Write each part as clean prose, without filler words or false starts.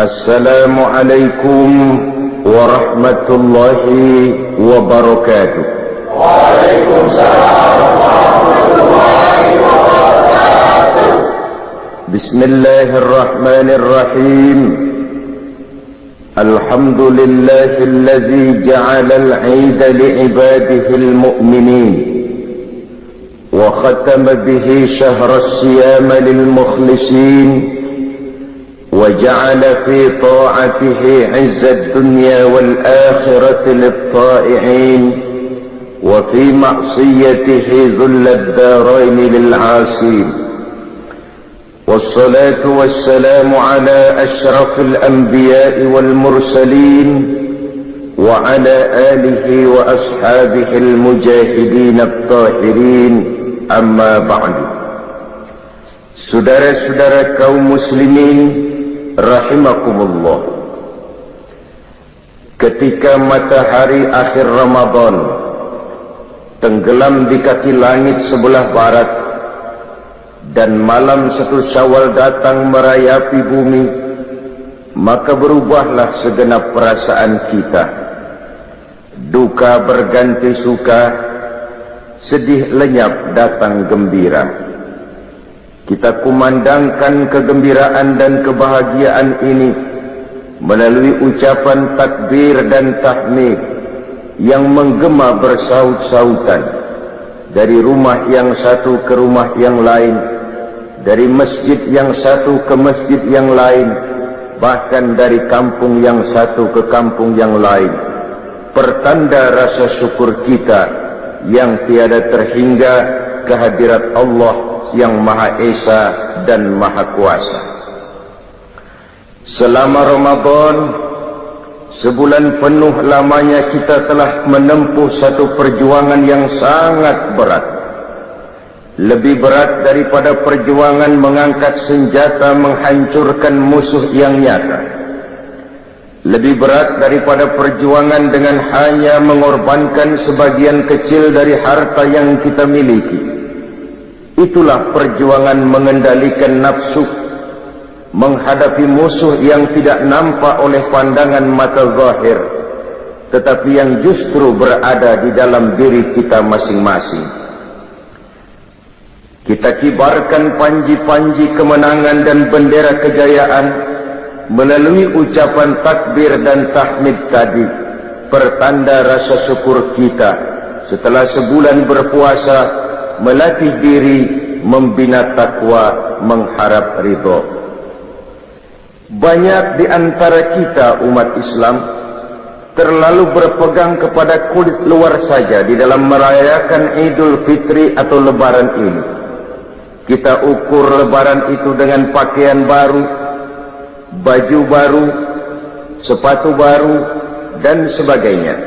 Assalamualaikum warahmatullahi wabarakatuh. Waalaikumsalam warahmatullahi wabarakatuh. Bismillahirrahmanirrahim. Alhamdulillahilladzi ja'ala al-'ida li'ibadihi al-mu'minin wa khatama bihi shahra as-siyama lil-mukhlisin وجعل في طاعته عز الدنيا والآخرة للطائعين وفي معصيته ذل الدارين للعاصين والصلاة والسلام على أشرف الأنبياء والمرسلين وعلى آله وأصحابه المجاهدين الطاهرين أما بعد. Saudara-saudara kaum muslimin rahimakumullah, ketika matahari akhir Ramadan tenggelam di kaki langit sebelah barat dan malam 1 Syawal datang merayapi bumi, maka berubahlah segenap perasaan kita. Duka berganti suka, sedih lenyap datang gembira. Kita kumandangkan kegembiraan dan kebahagiaan ini melalui ucapan takbir dan tahmid yang menggema bersaut-sautan dari rumah yang satu ke rumah yang lain, dari masjid yang satu ke masjid yang lain, bahkan dari kampung yang satu ke kampung yang lain. Pertanda rasa syukur kita yang tiada terhingga kehadirat Allah yang Maha Esa dan Maha Kuasa. Selama Ramadan, sebulan penuh lamanya kita telah menempuh satu perjuangan yang sangat berat. Lebih berat daripada perjuangan mengangkat senjata menghancurkan musuh yang nyata. Lebih berat daripada perjuangan dengan hanya mengorbankan sebagian kecil dari harta yang kita miliki. Itulah perjuangan mengendalikan nafsu, menghadapi musuh yang tidak nampak oleh pandangan mata zahir, tetapi yang justru berada di dalam diri kita masing-masing. Kita kibarkan panji-panji kemenangan dan bendera kejayaan melalui ucapan takbir dan tahmid tadi, pertanda rasa syukur kita setelah sebulan berpuasa, melatih diri, membina takwa, mengharap ridho. Banyak di antara kita umat Islam terlalu berpegang kepada kulit luar saja di dalam merayakan Idul Fitri atau Lebaran ini. Kita ukur Lebaran itu dengan pakaian baru, baju baru, sepatu baru, dan sebagainya.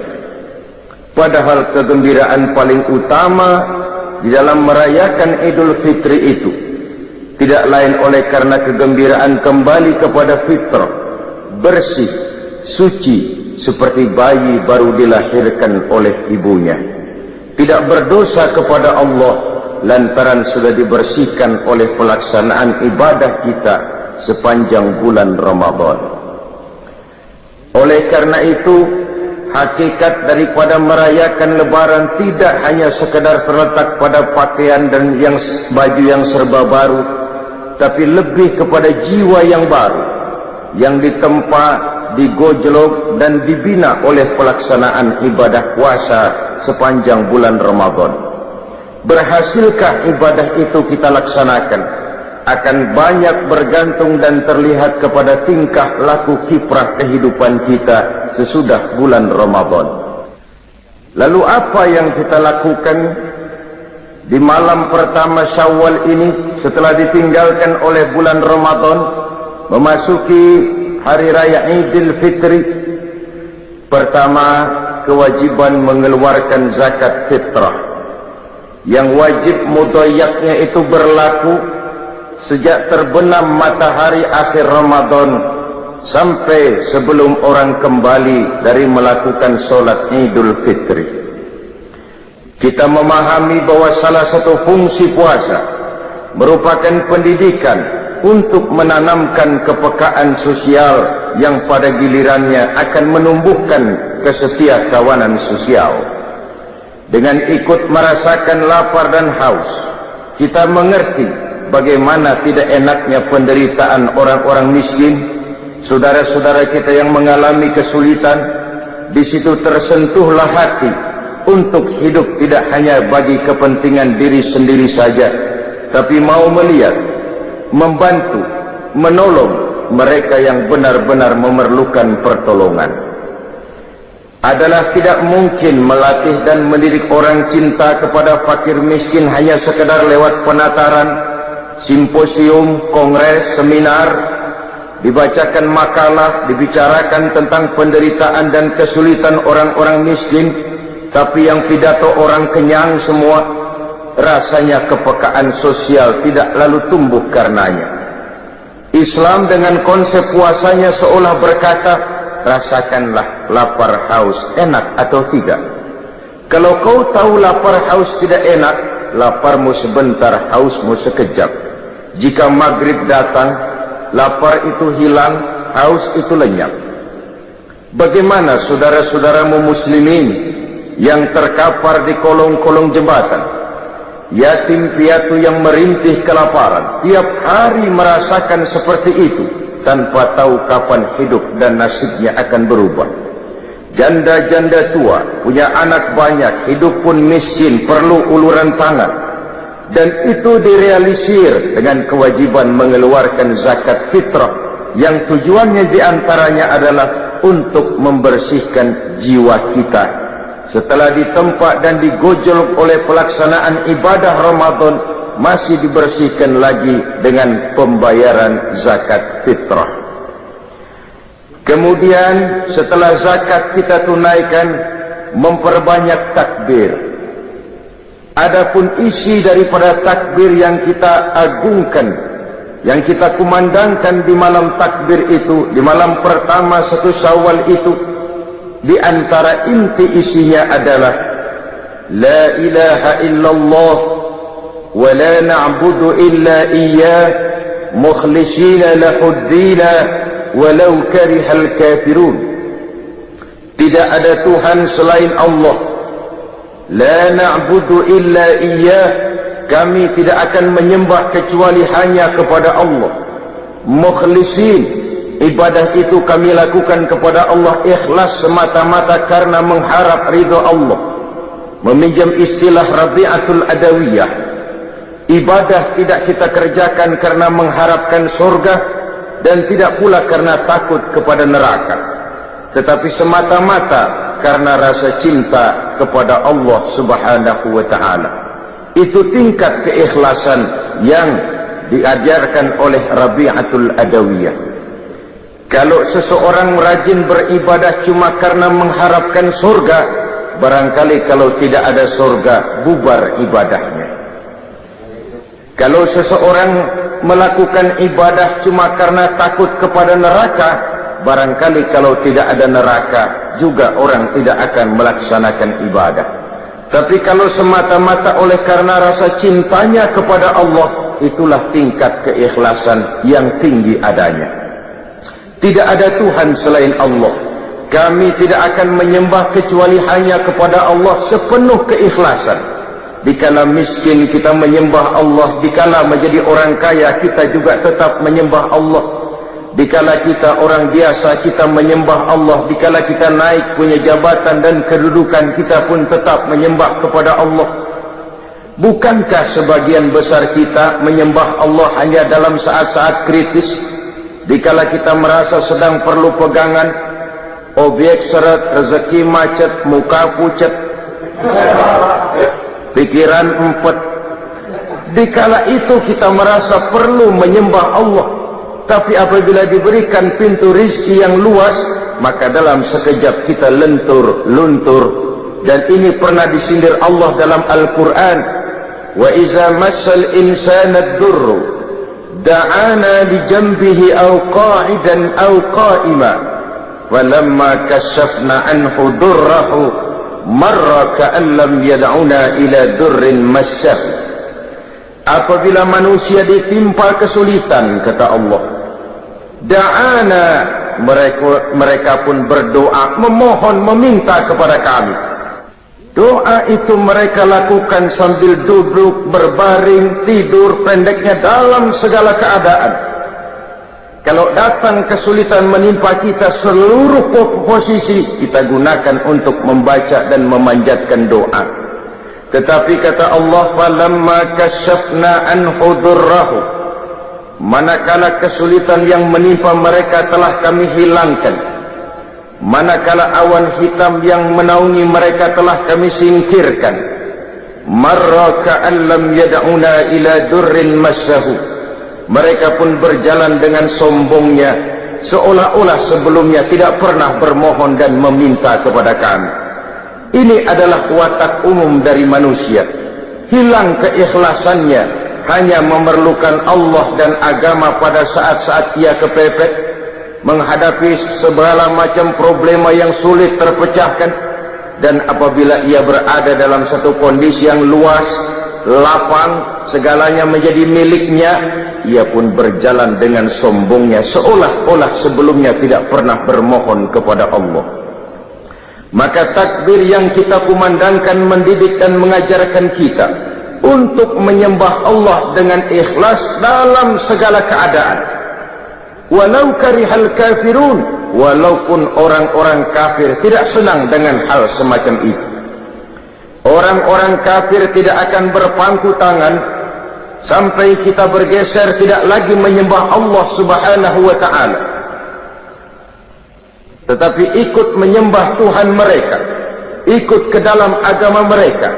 Padahal kegembiraan paling utama di dalam merayakan Idul Fitri itu tidak lain oleh karena kegembiraan kembali kepada fitrah, bersih, suci, seperti bayi baru dilahirkan oleh ibunya, tidak berdosa kepada Allah lantaran sudah dibersihkan oleh pelaksanaan ibadah kita sepanjang bulan Ramadan. Oleh karena itu, hakikat daripada merayakan Lebaran tidak hanya sekedar terletak pada pakaian dan baju yang serba baru, tapi lebih kepada jiwa yang baru, yang ditempa, digojlok dan dibina oleh pelaksanaan ibadah puasa sepanjang bulan Ramadan. Berhasilkah ibadah itu kita laksanakan, akan banyak bergantung dan terlihat kepada tingkah laku kiprah kehidupan kita sesudah bulan Ramadan. Lalu apa yang kita lakukan di malam pertama Syawal ini setelah ditinggalkan oleh bulan Ramadan, memasuki hari raya Idul Fitri? Pertama, kewajiban mengeluarkan zakat fitrah, yang wajib mudhayyaqnya itu berlaku sejak terbenam matahari akhir Ramadan sampai sebelum orang kembali dari melakukan solat Idul Fitri. Kita memahami bahwa salah satu fungsi puasa merupakan pendidikan untuk menanamkan kepekaan sosial yang pada gilirannya akan menumbuhkan kesetiakawanan sosial. Dengan ikut merasakan lapar dan haus, kita mengerti bagaimana tidak enaknya penderitaan orang-orang miskin, saudara-saudara kita yang mengalami kesulitan. Di situ tersentuhlah hati untuk hidup tidak hanya bagi kepentingan diri sendiri saja, tapi mau melihat, membantu, menolong mereka yang benar-benar memerlukan pertolongan. Adalah tidak mungkin melatih dan mendidik orang cinta kepada fakir miskin hanya sekedar lewat penataran, simposium, kongres, seminar, dibacakan makalah, dibicarakan tentang penderitaan dan kesulitan orang-orang miskin, tapi yang pidato orang kenyang semua, rasanya kepekaan sosial tidak lalu tumbuh karenanya. Islam dengan konsep puasanya seolah berkata, rasakanlah lapar haus enak atau tidak. Kalau kau tahu lapar haus tidak enak, laparmu sebentar, hausmu sekejap. Jika maghrib datang, lapar itu hilang, haus itu lenyap. Bagaimana saudara-saudaramu muslimin yang terkapar di kolong-kolong jembatan, yatim piatu yang merintih kelaparan, tiap hari merasakan seperti itu tanpa tahu kapan hidup dan nasibnya akan berubah. Janda-janda tua punya anak banyak, hidup pun miskin, perlu uluran tangan, dan itu direalisir dengan kewajiban mengeluarkan zakat fitrah yang tujuannya diantaranya adalah untuk membersihkan jiwa kita setelah ditempa dan digojol oleh pelaksanaan ibadah Ramadan, masih dibersihkan lagi dengan pembayaran zakat fitrah. Kemudian setelah zakat kita tunaikan, memperbanyak takbir. Adapun isi daripada takbir yang kita agungkan, yang kita kumandangkan di malam takbir itu, di malam pertama 1 Syawal itu, di antara inti isinya adalah la ilaha illallah wa la na'budu illa iyyah mukhlishina lahuddina walau karihal kafirun. Tidak ada Tuhan selain Allah. La na'budu illa iyyah, kami tidak akan menyembah kecuali hanya kepada Allah. Mukhlisin, ibadah itu kami lakukan kepada Allah ikhlas semata-mata karena mengharap ridha Allah. Meminjam istilah Rabi'atul Adawiyah, ibadah tidak kita kerjakan karena mengharapkan surga dan tidak pula karena takut kepada neraka, tetapi semata-mata karena rasa cinta kepada Allah Subhanahu wa ta'ala. Itu tingkat keikhlasan yang diajarkan oleh Rabi'atul Adawiyah. Kalau seseorang rajin beribadah cuma karena mengharapkan surga, barangkali kalau tidak ada surga, bubar ibadahnya. Kalau seseorang melakukan ibadah cuma karena takut kepada neraka, barangkali kalau tidak ada neraka, juga orang tidak akan melaksanakan ibadah. Tapi kalau semata-mata oleh karena rasa cintanya kepada Allah, itulah tingkat keikhlasan yang tinggi adanya. Tidak ada Tuhan selain Allah. Kami tidak akan menyembah kecuali hanya kepada Allah sepenuh keikhlasan. Dikala miskin kita menyembah Allah, dikala menjadi orang kaya kita juga tetap menyembah Allah. Dikala kita orang biasa kita menyembah Allah, dikala kita naik punya jabatan dan kedudukan kita pun tetap menyembah kepada Allah. Bukankah sebagian besar kita menyembah Allah hanya dalam saat-saat kritis, dikala kita merasa sedang perlu pegangan, objek seret, rezeki macet, muka pucat, pikiran empet. Dikala itu kita merasa perlu menyembah Allah. Tapi apabila diberikan pintu rizki yang luas, maka dalam sekejap kita lentur, luntur. Dan ini pernah disindir Allah dalam Al-Quran. Wa iza massal insana ad-durru da'ana li janbihi aw qa'idan aw qa'ima walamma kashafna anhu durrahu marra ka'an lam yad'una ila durrin massah. Apabila manusia ditimpa kesulitan, kata Allah, da'ana, mereka pun berdoa, memohon, meminta kepada kami. Doa itu mereka lakukan sambil duduk, berbaring, tidur, pendeknya dalam segala keadaan. Kalau datang kesulitan menimpa kita, seluruh posisi kita gunakan untuk membaca dan memanjatkan doa. Tetapi kata Allah, falamma kasyafna anhu durrahu, manakala kesulitan yang menimpa mereka telah kami hilangkan, manakala awan hitam yang menaungi mereka telah kami singkirkan, marra ka'an lam yad'una ila durrin massahu, mereka pun berjalan dengan sombongnya, seolah-olah sebelumnya tidak pernah bermohon dan meminta kepada kami. Ini adalah watak umum dari manusia, hilang keikhlasannya, hanya memerlukan Allah dan agama pada saat-saat ia kepepet, menghadapi segala macam problema yang sulit terpecahkan. Dan apabila ia berada dalam satu kondisi yang luas, lapang, segalanya menjadi miliknya, ia pun berjalan dengan sombongnya, seolah-olah sebelumnya tidak pernah bermohon kepada Allah. Maka takbir yang kita kumandangkan mendidik dan mengajarkan kita untuk menyembah Allah dengan ikhlas dalam segala keadaan. Walau karihal kafirun, walaupun orang-orang kafir tidak senang dengan hal semacam itu. Orang-orang kafir tidak akan berpangku tangan sampai kita bergeser tidak lagi menyembah Allah Subhanahu wa ta'ala, tetapi ikut menyembah Tuhan mereka, ikut ke dalam agama mereka.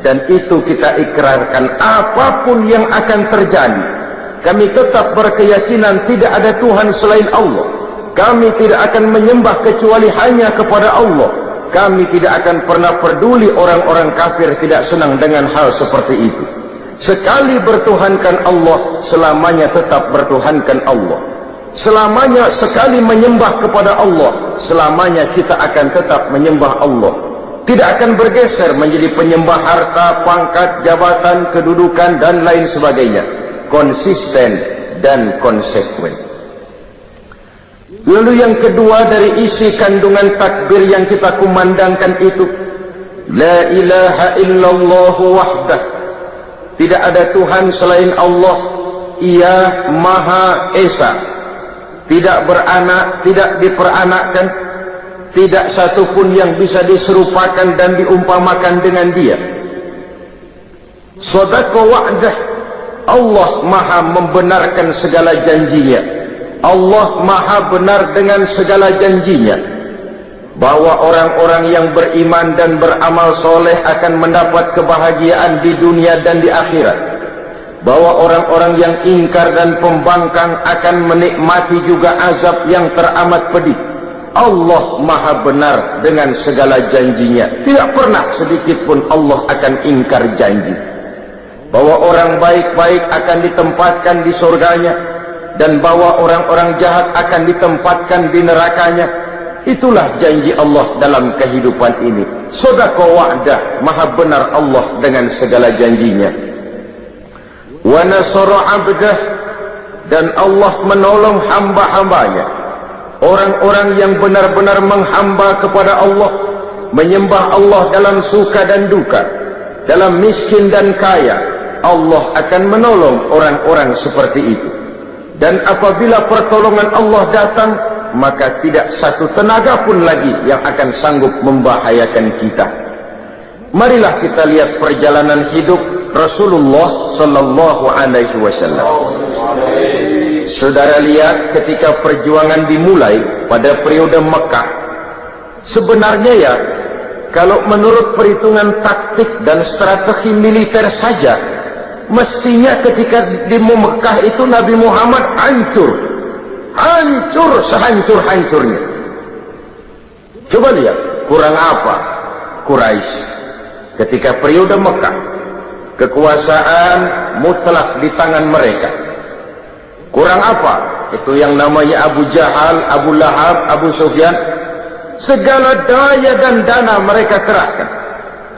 Dan itu kita ikrarkan, apapun yang akan terjadi, kami tetap berkeyakinan tidak ada Tuhan selain Allah. Kami tidak akan menyembah kecuali hanya kepada Allah. Kami tidak akan pernah peduli orang-orang kafir tidak senang dengan hal seperti itu. Sekali bertuhankan Allah, selamanya tetap bertuhankan Allah. Selamanya sekali menyembah kepada Allah, selamanya kita akan tetap menyembah Allah. Tidak akan bergeser menjadi penyembah harta, pangkat, jabatan, kedudukan dan lain sebagainya. Konsisten dan konsekuen. Lalu yang kedua dari isi kandungan takbir yang kita kumandangkan itu, la ilaha illallah wahdah, tidak ada Tuhan selain Allah, ia Maha Esa, tidak beranak, tidak diperanakkan, tidak satupun yang bisa diserupakan dan diumpamakan dengan dia. Sadaqa wa'dah, Allah Maha membenarkan segala janjinya. Allah Maha benar dengan segala janjinya, bahwa orang-orang yang beriman dan beramal soleh akan mendapat kebahagiaan di dunia dan di akhirat, bahwa orang-orang yang ingkar dan pembangkang akan menikmati juga azab yang teramat pedih. Allah Maha benar dengan segala janjinya, tidak pernah sedikit pun Allah akan ingkar janji. Bahwa orang baik-baik akan ditempatkan di surganya, dan bahwa orang-orang jahat akan ditempatkan di nerakanya. Itulah janji Allah dalam kehidupan ini. Sadaqa wa'dah, Maha benar Allah dengan segala janjinya. Wa nasara 'abdah, dan Allah menolong hamba-hambanya, orang-orang yang benar-benar menghamba kepada Allah, menyembah Allah dalam suka dan duka, dalam miskin dan kaya. Allah akan menolong orang-orang seperti itu. Dan apabila pertolongan Allah datang, maka tidak satu tenaga pun lagi yang akan sanggup membahayakan kita. Marilah kita lihat perjalanan hidup Rasulullah sallallahu alaihi wasallam. Saudara lihat ketika perjuangan dimulai pada periode Mekah, sebenarnya ya, kalau menurut perhitungan taktik dan strategi militer saja, mestinya ketika di Mekah itu Nabi Muhammad hancur sehancur-hancurnya. Coba lihat, kurang apa Quraisy ketika periode Mekah, kekuasaan mutlak di tangan mereka. Kurang apa? Itu yang namanya Abu Jahal, Abu Lahab, Abu Sufyan. Segala daya dan dana mereka kerahkan,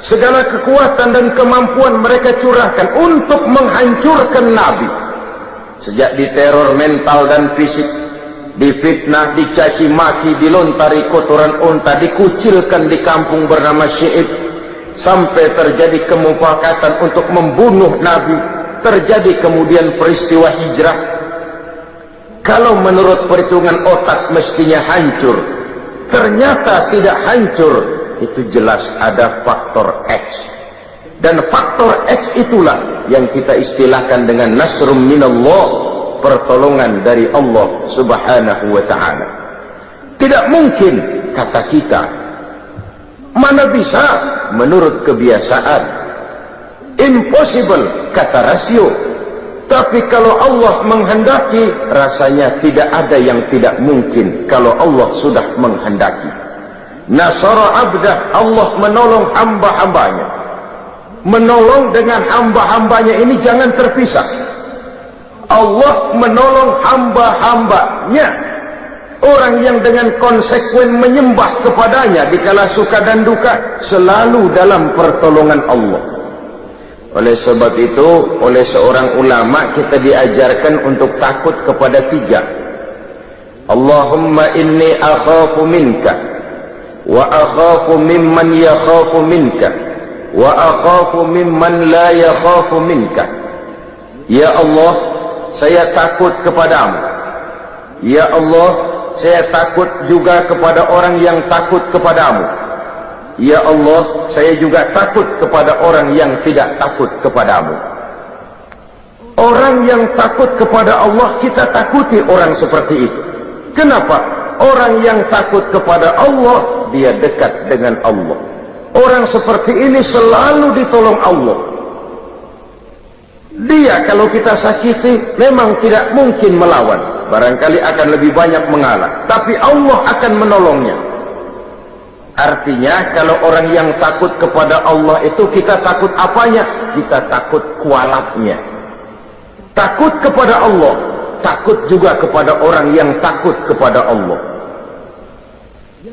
segala kekuatan dan kemampuan mereka curahkan untuk menghancurkan Nabi. Sejak diteror mental dan fisik, difitnah, dicaci maki, dilontari kotoran unta, dikucilkan di kampung bernama Syi'ib, sampai terjadi kemufakatan untuk membunuh Nabi, terjadi kemudian peristiwa hijrah. Kalau menurut perhitungan otak mestinya hancur, ternyata tidak hancur. Itu jelas ada faktor X, dan faktor X itulah yang kita istilahkan dengan nasrum minallah, pertolongan dari Allah subhanahu wa ta'ala. Tidak mungkin, kata kita, mana bisa menurut kebiasaan, impossible kata rasio. Tapi kalau Allah menghendaki, rasanya tidak ada yang tidak mungkin kalau Allah sudah menghendaki. Nasara abdah, Allah menolong hamba-hambanya. Menolong dengan hamba-hambanya ini jangan terpisah. Allah menolong hamba-hambanya, orang yang dengan konsekuen menyembah kepadanya di kala suka dan duka, selalu dalam pertolongan Allah. Oleh sebab itu, oleh seorang ulama kita diajarkan untuk takut kepada tiga. Allahumma inni akhafu minka, wa akhafu mimman yakhafu minka, wa akhafu mimman la yakhafu minka. Ya Allah, saya takut kepadamu. Ya Allah, saya takut juga kepada orang yang takut kepadamu. Ya Allah, saya juga takut kepada orang yang tidak takut kepadamu. Orang yang takut kepada Allah, kita takuti orang seperti itu. Kenapa? Orang yang takut kepada Allah, dia dekat dengan Allah. Orang seperti ini selalu ditolong Allah. Dia kalau kita sakiti memang tidak mungkin melawan, barangkali akan lebih banyak mengalah, tapi Allah akan menolongnya. Artinya kalau orang yang takut kepada Allah itu, kita takut apanya? Kita takut kualatnya. Takut kepada Allah, takut juga kepada orang yang takut kepada Allah.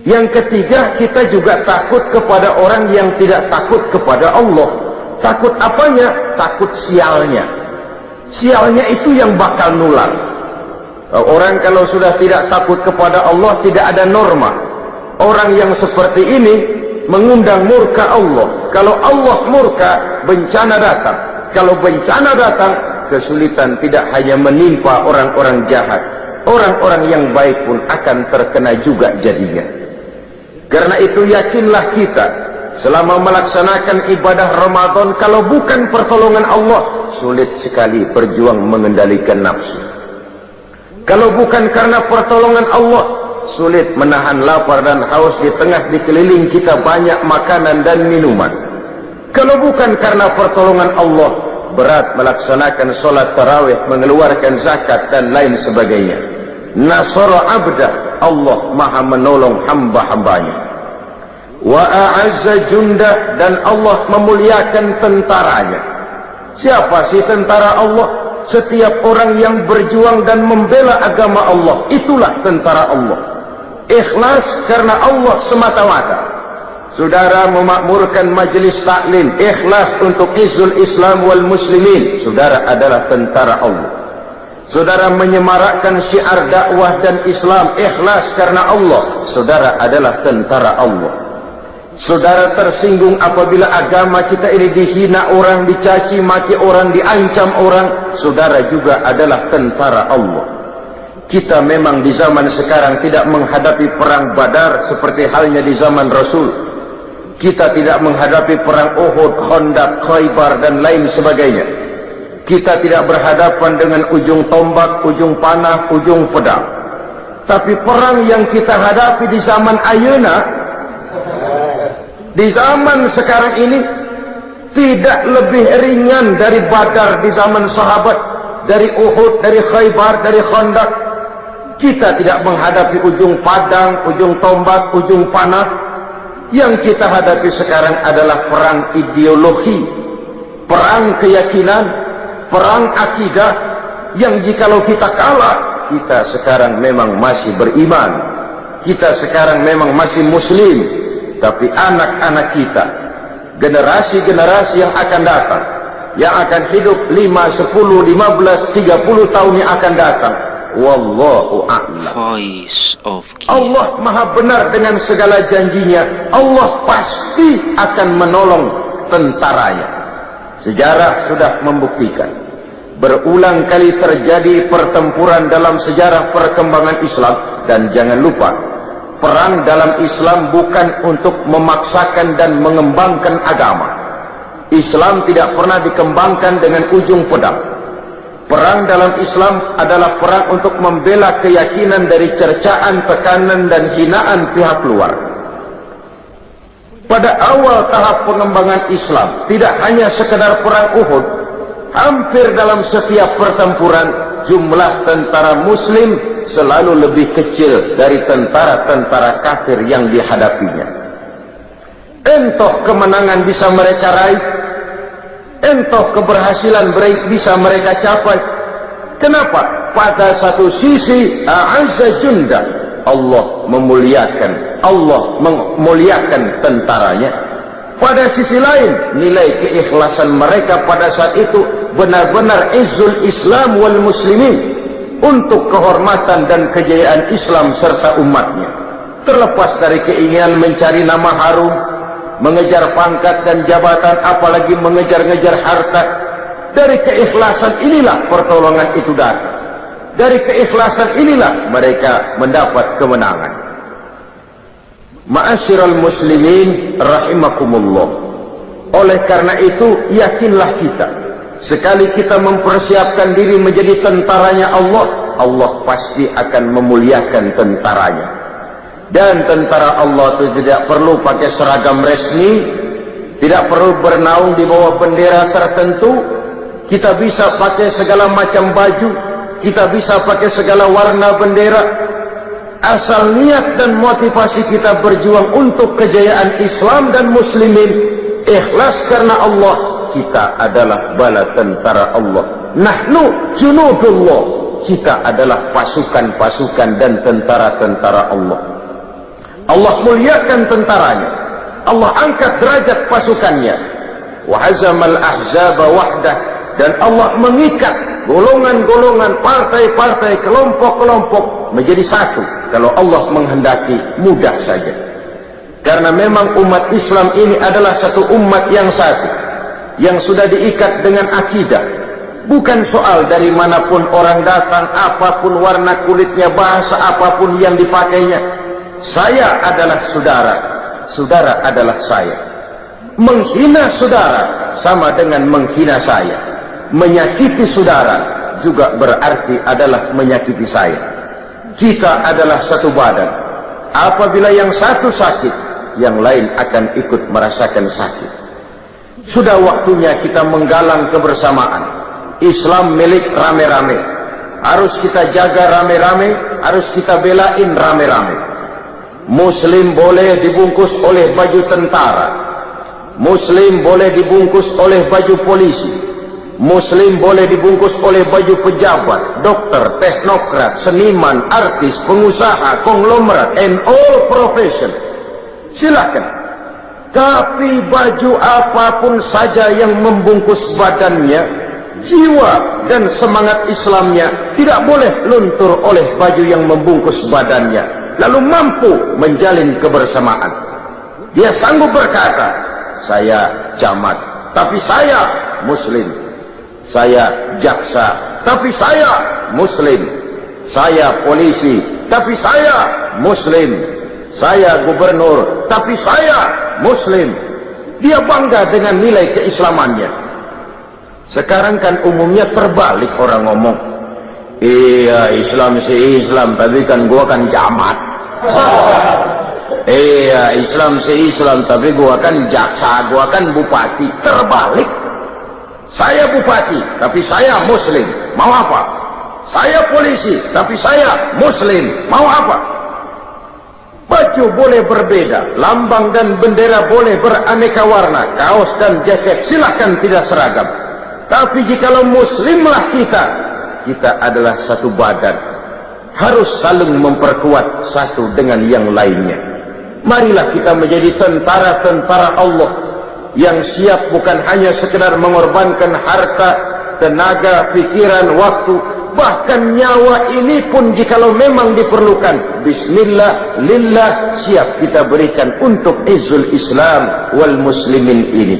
Yang ketiga, kita juga takut kepada orang yang tidak takut kepada Allah. Takut apanya? Takut sialnya. Sialnya itu yang bakal nular. Orang kalau sudah tidak takut kepada Allah, tidak ada norma. Orang yang seperti ini mengundang murka Allah. Kalau Allah murka, bencana datang. Kalau bencana datang, kesulitan tidak hanya menimpa orang-orang jahat, orang-orang yang baik pun akan terkena juga jadinya. Karena itu yakinlah kita, selama melaksanakan ibadah Ramadan, kalau bukan pertolongan Allah, sulit sekali berjuang mengendalikan nafsu. Kalau bukan karena pertolongan Allah, sulit menahan lapar dan haus di tengah dikeliling kita banyak makanan dan minuman. Kalau bukan karena pertolongan Allah, berat melaksanakan sholat tarawih, mengeluarkan zakat dan lain sebagainya. Nasara abdah, Allah maha menolong hamba-hambanya. Wa a'azza jundah, dan Allah memuliakan tentaranya. Siapa sih tentara Allah? Setiap orang yang berjuang dan membela agama Allah, itulah tentara Allah. Ikhlas karena Allah semata-mata. Saudara memakmurkan majelis taklim, ikhlas untuk izul Islam wal muslimin, saudara adalah tentara Allah. Saudara menyemarakkan syiar dakwah dan Islam, ikhlas karena Allah, saudara adalah tentara Allah. Saudara tersinggung apabila agama kita ini dihina orang, dicaci maki orang, diancam orang, saudara juga adalah tentara Allah. Kita memang di zaman sekarang tidak menghadapi perang Badar seperti halnya di zaman Rasul. Kita tidak menghadapi perang Uhud, Khandaq, Khaybar dan lain sebagainya. Kita tidak berhadapan dengan ujung tombak, ujung panah, ujung pedang. Tapi perang yang kita hadapi di zaman ayeuna, di zaman sekarang ini, tidak lebih ringan dari Badar di zaman sahabat, dari Uhud, dari Khaybar, dari Khandaq. Kita tidak menghadapi ujung padang, ujung tombak, ujung panah. Yang kita hadapi sekarang adalah perang ideologi, perang keyakinan, perang akidah, yang jikalau kita kalah, kita sekarang memang masih beriman, kita sekarang memang masih muslim. Tapi anak-anak kita, generasi-generasi yang akan datang, yang akan hidup 5, 10, 15, 30 tahun yang akan datang, Wallahu a'lam. Voice of Kia. Allah maha benar dengan segala janjinya. Allah pasti akan menolong tentaranya. Sejarah sudah membuktikan, berulang kali terjadi pertempuran dalam sejarah perkembangan Islam. Dan jangan lupa, perang dalam Islam bukan untuk memaksakan dan mengembangkan agama. Islam tidak pernah dikembangkan dengan ujung pedang. Perang dalam Islam adalah perang untuk membela keyakinan dari cercaan, tekanan, dan hinaan pihak luar. Pada awal tahap pengembangan Islam, tidak hanya sekedar perang Uhud, hampir dalam setiap pertempuran, jumlah tentara muslim selalu lebih kecil dari tentara-tentara kafir yang dihadapinya. Entah kemenangan bisa mereka raih, entah keberhasilan bisa mereka capai. Kenapa? Pada satu sisi, a'azza junda, Allah memuliakan tentaranya. Pada sisi lain, nilai keikhlasan mereka pada saat itu benar-benar izzul Islam wal muslimin, untuk kehormatan dan kejayaan Islam serta umatnya. Terlepas dari keinginan mencari nama harum, mengejar pangkat dan jabatan, apalagi mengejar-ngejar harta, dari keikhlasan inilah pertolongan itu datang. Dari keikhlasan inilah mereka mendapat kemenangan. Ma'asyiral muslimin rahimakumullah. Oleh karena itu, yakinlah kita, sekali kita mempersiapkan diri menjadi tentaranya Allah, Allah pasti akan memuliakan tentaranya. Dan tentara Allah itu tidak perlu pakai seragam resmi, tidak perlu bernaung di bawah bendera tertentu. Kita bisa pakai segala macam baju, kita bisa pakai segala warna bendera. Asal niat dan motivasi kita berjuang untuk kejayaan Islam dan muslimin, ikhlas karena Allah, kita adalah bala tentara Allah. Nahnu junudullah, kita adalah pasukan-pasukan dan tentara-tentara Allah. Allah muliakan tentaranya, Allah angkat derajat pasukannya. Wa hazamal ahzaba wahdah, dan Allah mengikat golongan-golongan, partai-partai, kelompok-kelompok menjadi satu. Kalau Allah menghendaki, mudah saja. Karena memang umat Islam ini adalah satu umat yang satu, yang sudah diikat dengan akidah. Bukan soal dari manapun orang datang, apapun warna kulitnya, bahasa apapun yang dipakainya. Saya adalah saudara, saudara adalah saya. Menghina saudara sama dengan menghina saya. Menyakiti saudara juga berarti adalah menyakiti saya. Kita adalah satu badan. Apabila yang satu sakit, yang lain akan ikut merasakan sakit. Sudah waktunya kita menggalang kebersamaan. Islam milik rame-rame, harus kita jaga rame-rame, harus kita belain rame-rame. Muslim boleh dibungkus oleh baju tentara, Muslim boleh dibungkus oleh baju polisi, Muslim boleh dibungkus oleh baju pejabat, dokter, teknokrat, seniman, artis, pengusaha, konglomerat, and all profession. Silakan. Tapi baju apapun saja yang membungkus badannya, jiwa dan semangat Islamnya tidak boleh luntur oleh baju yang membungkus badannya, lalu mampu menjalin kebersamaan. Dia sanggup berkata, saya camat, tapi saya Muslim. Saya jaksa, tapi saya Muslim. Saya polisi, tapi saya Muslim. Saya gubernur, tapi saya Muslim. Dia bangga dengan nilai keislamannya. Sekarang kan umumnya terbalik, orang ngomong, iya Islam si Islam, tapi kan gua kan camat. Iya Islam si Islam, tapi gua kan jaksa, gua kan bupati. Terbalik. Saya bupati, tapi saya Muslim. Mau apa? Saya polisi, tapi saya Muslim. Mau apa? Baju boleh berbeda, lambang dan bendera boleh beraneka warna, kaos dan jaket silahkan tidak seragam. Tapi jikalau Muslimlah kita adalah satu badan, harus saling memperkuat satu dengan yang lainnya. Marilah kita menjadi tentara-tentara Allah, yang siap bukan hanya sekedar mengorbankan harta, tenaga, pikiran, waktu, bahkan nyawa ini pun jikalau memang diperlukan, bismillah, lillah, siap kita berikan untuk izzul Islam wal muslimin ini.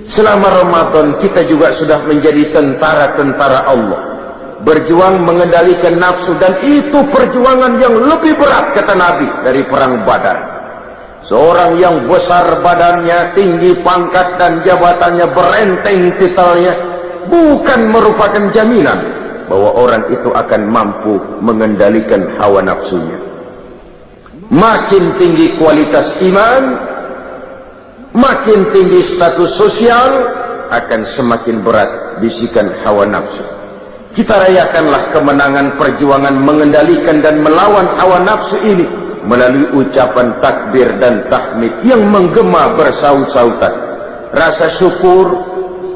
Selama Ramadan kita juga sudah menjadi tentara-tentara Allah, berjuang mengendalikan nafsu, dan itu perjuangan yang lebih berat kata Nabi dari perang Badar. Seorang yang besar badannya, tinggi pangkat dan jabatannya, berenteng titelnya, bukan merupakan jaminan bahwa orang itu akan mampu mengendalikan hawa nafsunya. Makin tinggi kualitas iman, makin tinggi status sosial, akan semakin berat bisikan hawa nafsu. Kita rayakanlah kemenangan perjuangan mengendalikan dan melawan hawa nafsu ini melalui ucapan takbir dan tahmid yang menggema bersaut-sautan. Rasa syukur,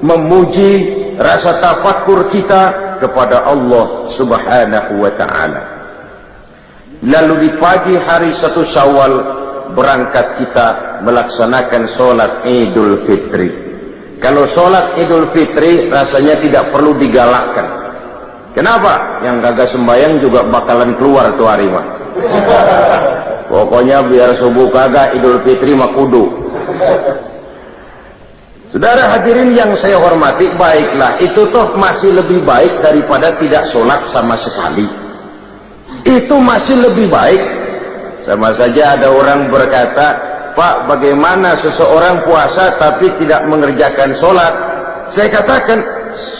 memuji, rasa tafakur kita kepada Allah subhanahu wa ta'ala. Lalu di pagi hari 1 Syawal berangkat kita melaksanakan sholat Idul Fitri. Kalau sholat Idul Fitri rasanya tidak perlu digalakkan. Kenapa? Yang kagak sembahyang juga bakalan keluar tuh hari mah. Pokoknya biar subuh kagak, Idul Fitri mah kudu. Saudara hadirin yang saya hormati, baiklah, itu toh masih lebih baik daripada tidak sholat sama sekali. Itu masih lebih baik. Sama saja ada orang berkata, Pak, bagaimana seseorang puasa tapi tidak mengerjakan sholat? Saya katakan,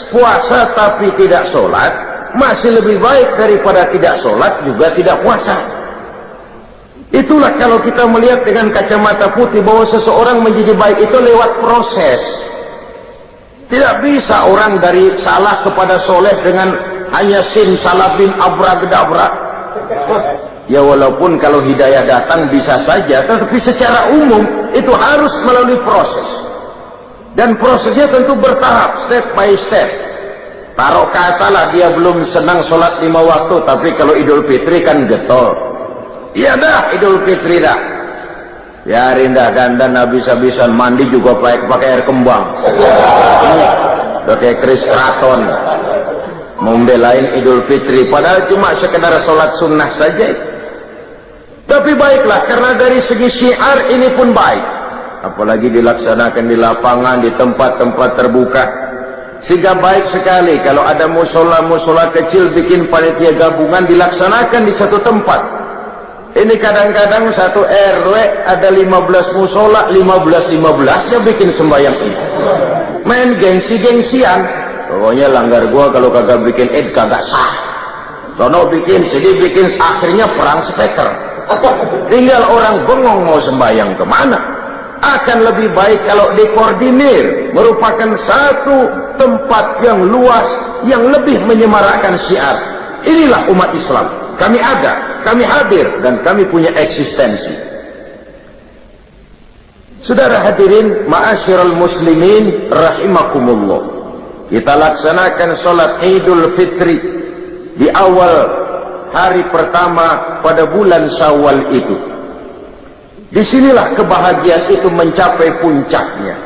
puasa tapi tidak sholat masih lebih baik daripada tidak sholat juga tidak puasa. Itulah kalau kita melihat dengan kacamata putih bahwa seseorang menjadi baik itu lewat proses. Tidak bisa orang dari salah kepada soleh dengan hanya sin salabin abragdabra. Ya walaupun kalau hidayah datang bisa saja, tetapi secara umum itu harus melalui proses. Dan prosesnya tentu bertahap, step by step. Taruh katalah dia belum senang sholat 5 waktu, tapi kalau Idul Fitri kan getol. Iya dah, Idul Fitri dah. Biarin dah, dandan habis-habisan, mandi juga pakai air kembang. Pakai keris keraton. Membelain Idul Fitri, padahal cuma sekedar sholat sunnah saja. Tapi baiklah, karena dari segi syiar ini pun baik. Apalagi dilaksanakan di lapangan, di tempat-tempat terbuka. Sehingga baik sekali kalau ada musola-musola kecil bikin panitia gabungan dilaksanakan di satu tempat. Ini kadang-kadang satu RW ada 15 musola, 15-15 ya bikin sembahyang ini. Main gengsi-gengsian. Pokoknya langgar gua kalau kagak bikin id kagak sah. Sono bikin, sini bikin, akhirnya perang speaker. Tinggal orang bengong mau sembahyang kemana. Akan lebih baik kalau dikoordinir, merupakan satu tempat yang luas yang lebih menyemarakkan syiar. Inilah umat Islam. Kami ada, kami hadir, dan kami punya eksistensi. Saudara hadirin, ma'asyiral muslimin rahimakumullah. Kita laksanakan sholat Idul Fitri di awal hari pertama pada bulan Syawal itu. Disinilah kebahagiaan itu mencapai puncaknya.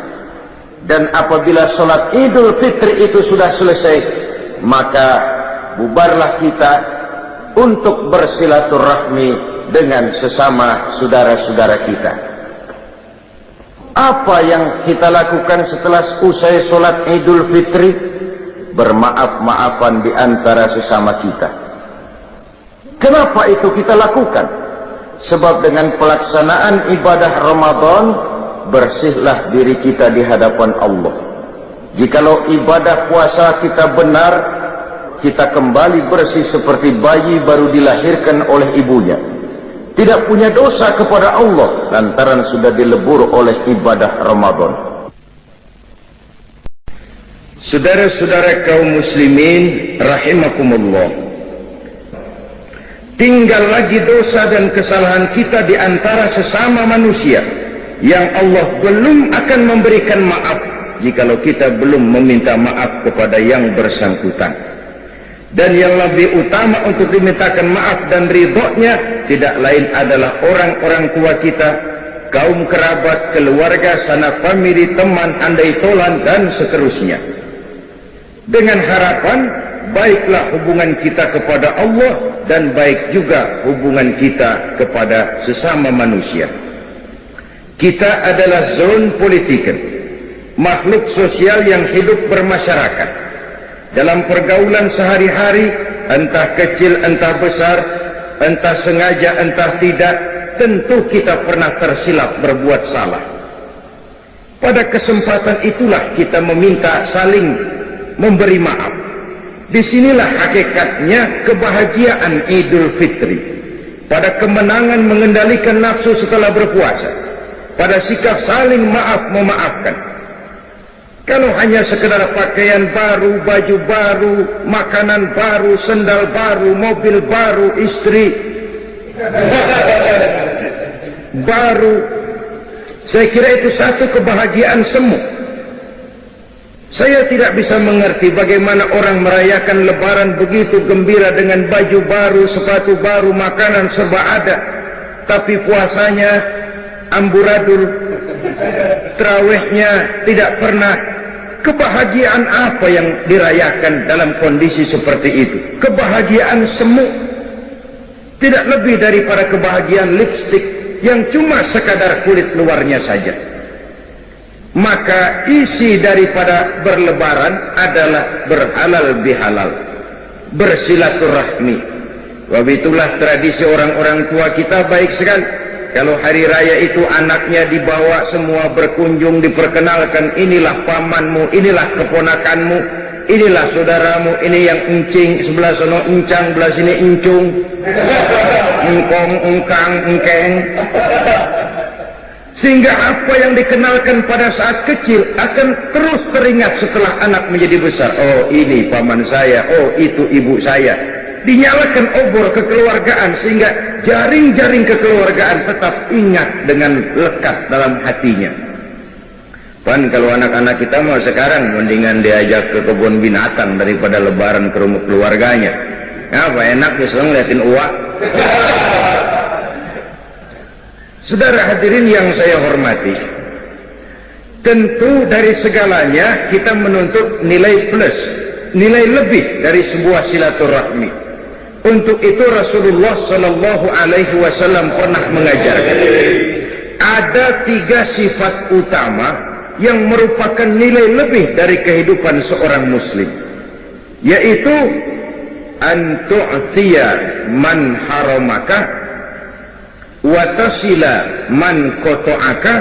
Dan apabila sholat Idul Fitri itu sudah selesai, maka bubarlah kita untuk bersilaturahmi dengan sesama saudara-saudara kita. Apa yang kita lakukan setelah usai sholat Idul Fitri? Bermaaf-maafan di antara sesama kita. Kenapa itu kita lakukan? Sebab dengan pelaksanaan ibadah Ramadan, bersihlah diri kita di hadapan Allah. Jikalau ibadah puasa kita benar, kita kembali bersih seperti bayi baru dilahirkan oleh ibunya. Tidak punya dosa kepada Allah lantaran sudah dilebur oleh ibadah Ramadan. Saudara-saudara kaum muslimin rahimakumullah, tinggal lagi dosa dan kesalahan kita di antara sesama manusia yang Allah belum akan memberikan maaf jikalau kita belum meminta maaf kepada yang bersangkutan. Dan yang lebih utama untuk dimintakan maaf dan ridhonya tidak lain adalah orang-orang tua kita, kaum kerabat, keluarga, sanak famili, teman, andai tolan, dan seterusnya. Dengan harapan baiklah hubungan kita kepada Allah dan baik juga hubungan kita kepada sesama manusia. Kita adalah zon politiker, makhluk sosial yang hidup bermasyarakat. Dalam pergaulan sehari-hari, entah kecil entah besar, entah sengaja entah tidak, tentu kita pernah tersilap berbuat salah. Pada kesempatan itulah kita meminta saling memberi maaf. Disinilah hakikatnya kebahagiaan Idul Fitri. Pada kemenangan mengendalikan nafsu setelah berpuasa, pada sikap saling maaf memaafkan. Kalau hanya sekedar pakaian baru, baju baru, makanan baru, sendal baru, mobil baru, istri baru, saya kira itu satu kebahagiaan semu. Saya tidak bisa mengerti bagaimana orang merayakan Lebaran begitu gembira dengan baju baru, sepatu baru, makanan serba ada, tapi puasanya amburadul, tarawihnya tidak pernah. Kebahagiaan apa yang dirayakan dalam kondisi seperti itu? Kebahagiaan semu, tidak lebih daripada kebahagiaan lipstik yang cuma sekadar kulit luarnya saja. Maka isi daripada berlebaran adalah berhalal bihalal, bersilaturahmi. Sebab itulah tradisi orang-orang tua kita baik sekali. Kalau hari raya itu anaknya dibawa semua berkunjung, diperkenalkan, inilah pamanmu, inilah keponakanmu, inilah saudaramu, ini yang encing, sebelah sana encang, sebelah sini encung, engkong, engkang, engkeng. Sehingga apa yang dikenalkan pada saat kecil akan terus teringat setelah anak menjadi besar. Oh, ini paman saya, oh itu ibu saya. Dinyalakan obor kekeluargaan sehingga jaring-jaring kekeluargaan tetap ingat dengan lekat dalam hatinya. Pan kalau anak-anak kita mau sekarang mendingan diajak ke kebun binatang daripada lebaran ke rumah keluarganya. Apa enak bisa ngeliatin uak. Saudara hadirin yang saya hormati, tentu dari segalanya kita menuntut nilai plus, nilai lebih dari sebuah silaturahmi. Untuk itu Rasulullah Sallallahu Alaihi Wasallam pernah mengajarkan ada 3 sifat utama yang merupakan nilai lebih dari kehidupan seorang muslim, yaitu an tu'tiya man haramaka wa tasila man qata'aka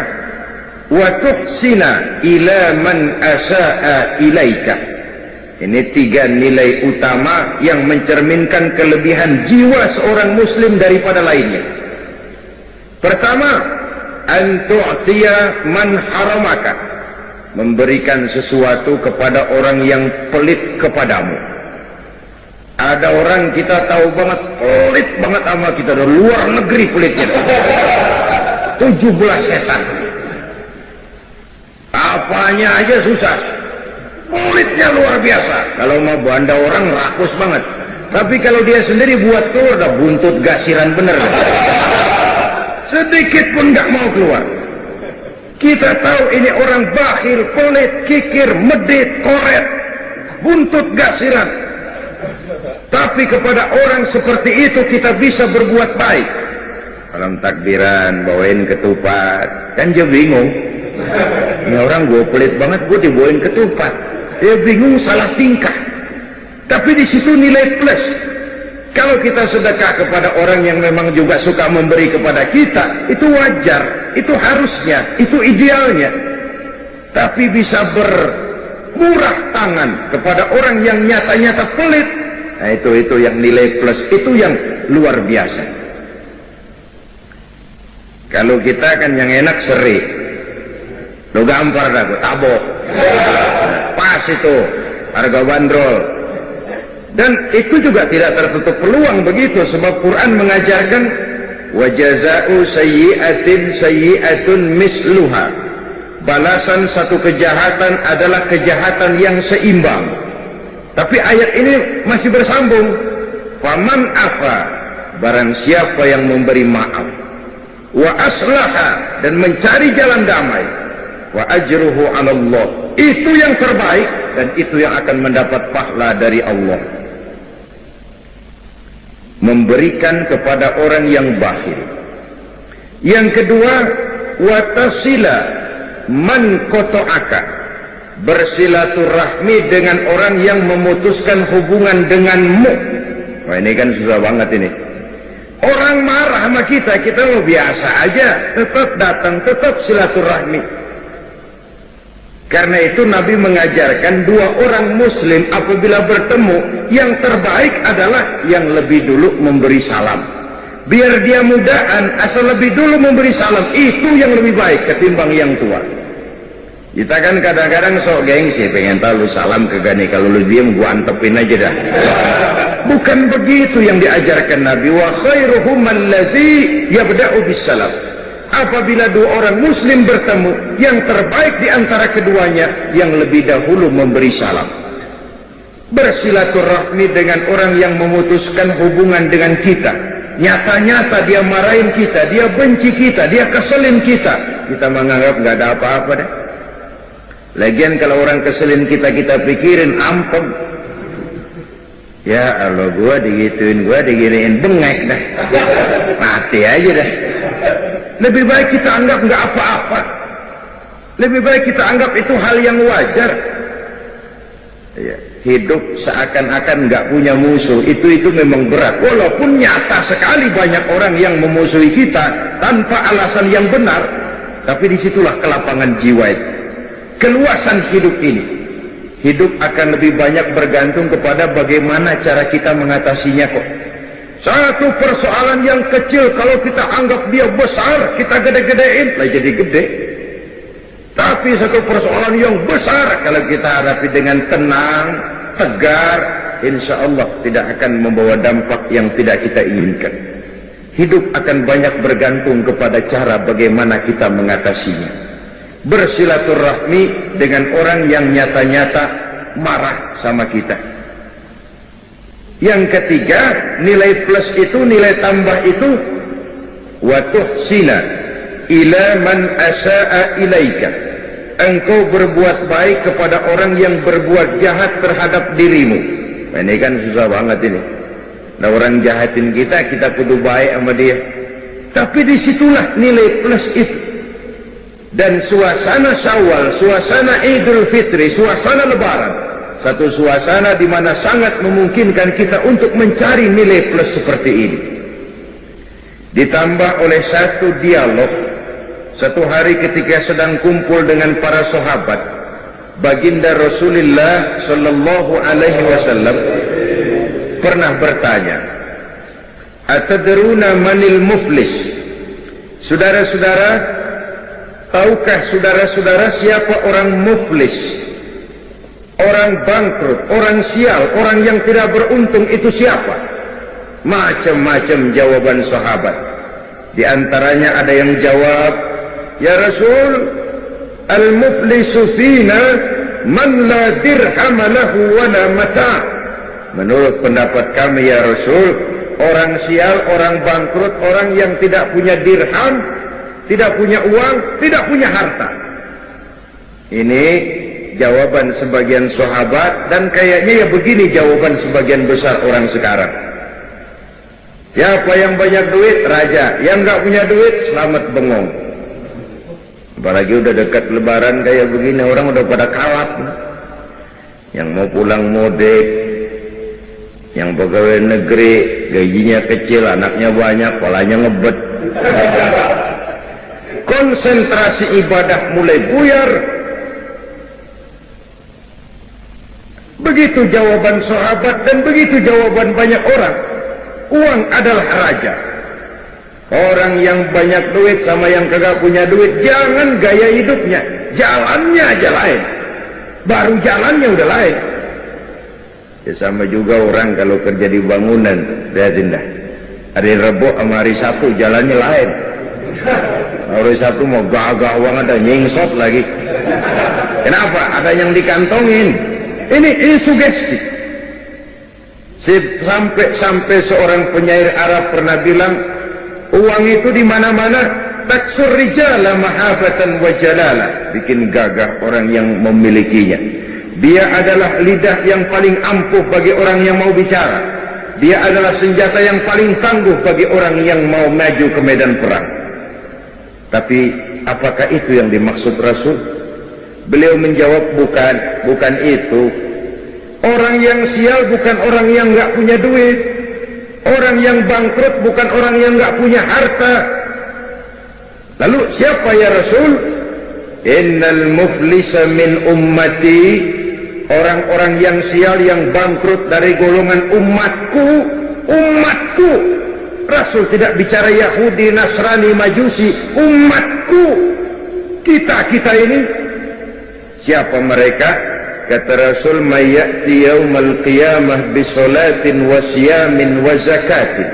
wa tuhsina ila man asa'a ilaika. Ini 3 nilai utama yang mencerminkan kelebihan jiwa seorang muslim daripada lainnya. Pertama, an tu'tiya man haramaka, memberikan sesuatu kepada orang yang pelit kepadamu. Ada orang kita tahu banget, pelit banget sama kita, dari luar negeri pelitnya. 17 setan. Apanya aja susah. Kulitnya luar biasa. Kalau mau banda orang rakus banget. Tapi kalau dia sendiri buat keluar, udah buntut gasiran bener. Sedikit pun nggak mau keluar. Kita tahu ini orang bakhil, pelit, kikir, medit, koret, buntut gasiran. Tapi kepada orang seperti itu kita bisa berbuat baik. Dalam takbiran bawain ketupat, kan dia bingung. Ini orang gue pelit banget, gue dibawain ketupat. Dia bingung, salah tingkah. Tapi di situ nilai plus. Kalau kita sedekah kepada orang yang memang juga suka memberi kepada kita, itu wajar, itu harusnya, itu idealnya. Tapi bisa bermurah tangan kepada orang yang nyata-nyata pelit, nah itu yang nilai plus, itu yang luar biasa. Kalau kita kan yang enak seri, lo gampar dah, tabok, pas itu harga bandrol. Dan itu juga tidak tertutup peluang begitu, sebab Quran mengajarkan wa jazaa'u sayyi'atin sayyi'atun misluha, balasan satu kejahatan adalah kejahatan yang seimbang. Tapi ayat ini masih bersambung, faman afa, barang siapa yang memberi maaf, wa aslaha, dan mencari jalan damai, wa ajruhu 'ala Allah, itu yang terbaik, dan itu yang akan mendapat pahala dari Allah. Memberikan kepada orang yang bakhil. Yang kedua, watasila man qata'aka, bersilaturahmi dengan orang yang memutuskan hubungan denganmu. Wah, ini kan susah banget ini. Orang marah sama kita, kita mau biasa aja, tetap datang, tetap silaturahmi. Karena itu Nabi mengajarkan dua orang muslim apabila bertemu, yang terbaik adalah yang lebih dulu memberi salam. Biar dia mudahan, asal lebih dulu memberi salam, itu yang lebih baik ketimbang yang tua. Kita kan kadang-kadang sok gengsi, pengen tahu lu salam ke gani, kalau lu diem gua antepin aja dah. Bukan begitu yang diajarkan Nabi. Wa khairuhum allazi yabda'u bisalam. Apabila dua orang muslim bertemu, yang terbaik di antara keduanya yang lebih dahulu memberi salam. Bersilaturahmi dengan orang yang memutuskan hubungan dengan kita. Nyata-nyata dia marahin kita, dia benci kita, dia keselin kita, kita menganggap nggak ada apa-apa deh. Lagian kalau orang keselin kita, kita pikirin ampun. Ya Allah, gua diginiin bengek dah. Mati aja dah. Lebih baik kita anggap nggak apa-apa. Lebih baik kita anggap itu hal yang wajar. Ya, hidup seakan-akan nggak punya musuh, itu memang berat. Walaupun nyata sekali banyak orang yang memusuhi kita tanpa alasan yang benar, tapi disitulah kelapangan jiwa itu. Keluasan hidup ini, hidup akan lebih banyak bergantung kepada bagaimana cara kita mengatasinya kok. Satu persoalan yang kecil kalau kita anggap dia besar, kita gede-gedein, lah jadi gede. Tapi satu persoalan yang besar kalau kita hadapi dengan tenang, tegar, insya Allah tidak akan membawa dampak yang tidak kita inginkan. Hidup akan banyak bergantung kepada cara bagaimana kita mengatasinya. Bersilaturahmi dengan orang yang nyata-nyata marah sama kita. Yang ketiga, nilai plus itu, nilai tambah itu, wa tuhsina ila man asaa ilaika. Engkau berbuat baik kepada orang yang berbuat jahat terhadap dirimu. Nah, ini kan susah banget ini. Nah, orang jahatin kita, kita kudu baik sama dia. Tapi disitulah nilai plus itu. Dan suasana Syawal, suasana Idul Fitri, suasana Lebaran, satu suasana di mana sangat memungkinkan kita untuk mencari nilai plus seperti ini. Ditambah oleh satu dialog, satu hari ketika sedang kumpul dengan para sahabat, baginda Rasulullah Sallallahu Alaihi Wasallam pernah bertanya, "Atadruna manil muflis?" Saudara-saudara, tahukah saudara-saudara siapa orang muflis? Orang bangkrut, orang sial, orang yang tidak beruntung itu siapa? Macam-macam jawaban sahabat. Di antaranya ada yang jawab, "Ya Rasul, al-muflisu fina man la dirham lahu wa la mata." Menurut pendapat kami ya Rasul, orang sial, orang bangkrut, orang yang tidak punya dirham, tidak punya uang, tidak punya harta. Ini jawaban sebagian sahabat, dan kayaknya ya begini jawaban sebagian besar orang sekarang. Siapa yang banyak duit? Raja. Yang nggak punya duit? Selamat bengong. Apalagi udah dekat Lebaran kayak begini, orang udah pada kalap. Yang mau pulang mudik, yang pegawai negeri gajinya kecil, anaknya banyak, kepalanya ngebet. Konsentrasi ibadah mulai buyar. Begitu jawaban sahabat dan begitu jawaban banyak orang. Uang adalah raja. Orang yang banyak duit sama yang kagak punya duit, jangan gaya hidupnya, jalannya aja lain. Baru jalannya udah lain. Ya sama juga orang kalau kerja di bangunan, lihatin dah. Hari Rabu sama hari Sabtu jalannya lain. Hari Sabtu mau gagah uang ada nyingsot lagi. Kenapa? Ada yang dikantongin. Ini sugesti. Sampai seorang penyair Arab pernah bilang, uang itu di mana-mana, taksur rijala mahabatan wa jalala, bikin gagah orang yang memilikinya. Dia adalah lidah yang paling ampuh bagi orang yang mau bicara. Dia adalah senjata yang paling tangguh bagi orang yang mau maju ke medan perang. Tapi apakah itu yang dimaksud Rasul? Beliau menjawab, bukan itu. Orang yang sial bukan orang yang nggak punya duit. Orang yang bangkrut bukan orang yang nggak punya harta. Lalu siapa ya Rasul? Innal muflisa min ummati, orang-orang yang sial yang bangkrut dari golongan umatku. Rasul tidak bicara Yahudi, Nasrani, Majusi, umatku. Kita ini. Siapa mereka? Kata Rasul, mayyati yaumal qiyamah bisolatin wa siyamin wa zakatin.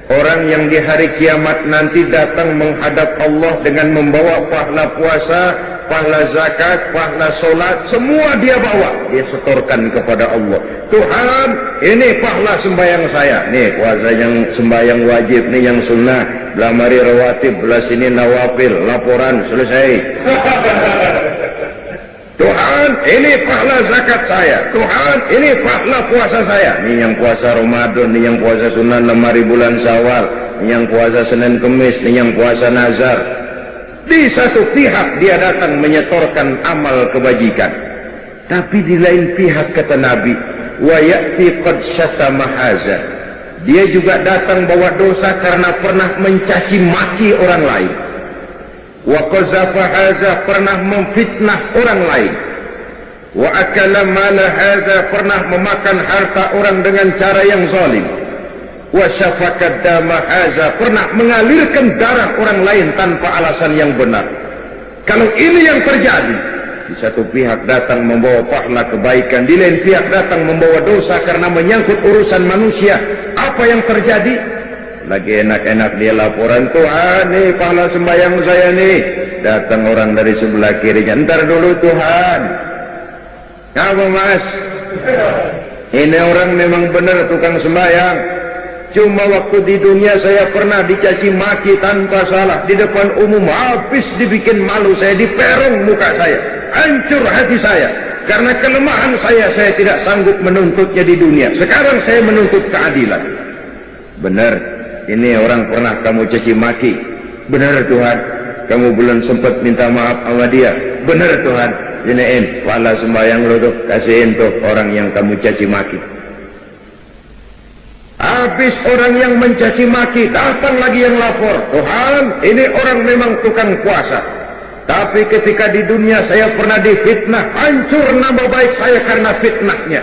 Orang yang di hari kiamat nanti datang menghadap Allah dengan membawa pahala puasa, pahala zakat, pahala solat, semua dia bawa. Dia setorkan kepada Allah. Tuhan, ini pahala sembahyang saya. Nih puasa yang sembahyang wajib, nih yang sunnah. Belah mari rawatib, belah sini nawafil, laporan, selesai. Tuhan, ini pahala zakat saya. Tuhan, ini pahala puasa saya. Ini yang puasa Ramadan, ini yang puasa sunnah 6 hari bulan Syawal, ini yang puasa Senin Kemis, ini yang puasa Nazar. Di satu pihak dia datang menyetorkan amal kebajikan. Tapi di lain pihak kata Nabi, wa ya'ti qad syatama haza. Dia juga datang bawa dosa karena pernah mencaci maki orang lain. Wa qazafa haza, pernah memfitnah orang lain. Wa akala mala haza, pernah memakan harta orang dengan cara yang zalim. Wa syafaka dama haza, pernah mengalirkan darah orang lain tanpa alasan yang benar. Kalau ini yang terjadi, di satu pihak datang membawa pahala kebaikan, di lain pihak datang membawa dosa karena menyangkut urusan manusia, apa yang terjadi? Lagi enak-enak dia laporan, Tuhan nih pahala sembahyang saya nih. Datang orang dari sebelah kirinya, ntar dulu Tuhan. Apa mas? Ini orang memang benar tukang sembahyang. Cuma waktu di dunia saya pernah dicaci maki tanpa salah di depan umum, habis dibikin malu saya, diperong muka saya, hancur hati saya. Karena kelemahan saya tidak sanggup menuntutnya di dunia. Sekarang saya menuntut keadilan. Benar. Ini orang pernah kamu caci maki. Benar Tuhan. Kamu belum sempat minta maaf sama dia. Benar Tuhan. Siniin pahala sembahyang lo tuh, kasihin tuh orang yang kamu caci maki. Habis orang yang mencaci maki, datang lagi yang lapor, Tuhan ini orang memang tukang puasa, tapi ketika di dunia saya pernah difitnah, hancur nama baik saya karena fitnahnya.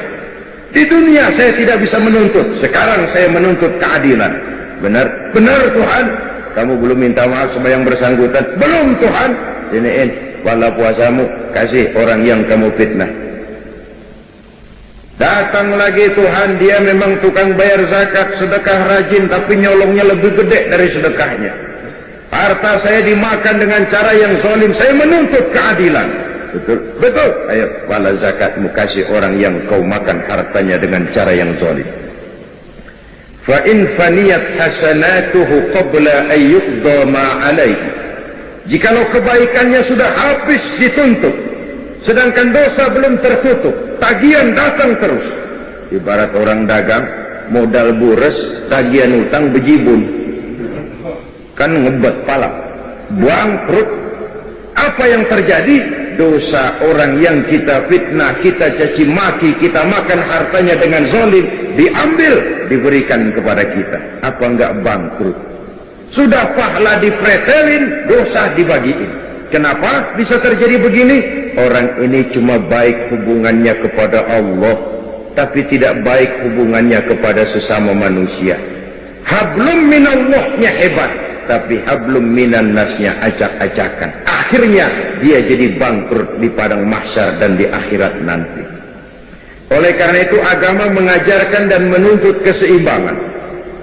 Di dunia saya tidak bisa menuntut, sekarang saya menuntut keadilan. Benar Tuhan. Kamu belum minta maaf sama yang bersangkutan? Belum Tuhan. Siniin pahala puasamu, kasih orang yang kamu fitnah. Datang lagi Tuhan, dia memang tukang bayar zakat, sedekah rajin, tapi nyolongnya lebih gede dari sedekahnya. Harta saya dimakan dengan cara yang zalim, saya menuntut keadilan. Betul. Ayo pahala zakatmu kasih orang yang kau makan hartanya dengan cara yang zalim. Fa in faniyat hasanatuhu qabla an yuqda ma alaihi. Jikalau kebaikannya sudah habis dituntut, sedangkan dosa belum tertutup, tagihan datang terus. Ibarat orang dagang, modal bures, tagihan utang bejibun. Kan ngebet pala, bangkrut. Apa yang terjadi? Dosa orang yang kita fitnah, kita caci maki, kita makan hartanya dengan zalim, diambil, diberikan kepada kita. Apa enggak bangkrut? Sudah pahala dipretelin, dosa dibagiin. Kenapa bisa terjadi begini? Orang ini cuma baik hubungannya kepada Allah, tapi tidak baik hubungannya kepada sesama manusia. Hablum minallahnya hebat, tapi hablum minan nasnya acak-acakan. Akhirnya dia jadi bangkrut di padang mahsyar dan di akhirat nanti. Oleh karena itu agama mengajarkan dan menuntut keseimbangan,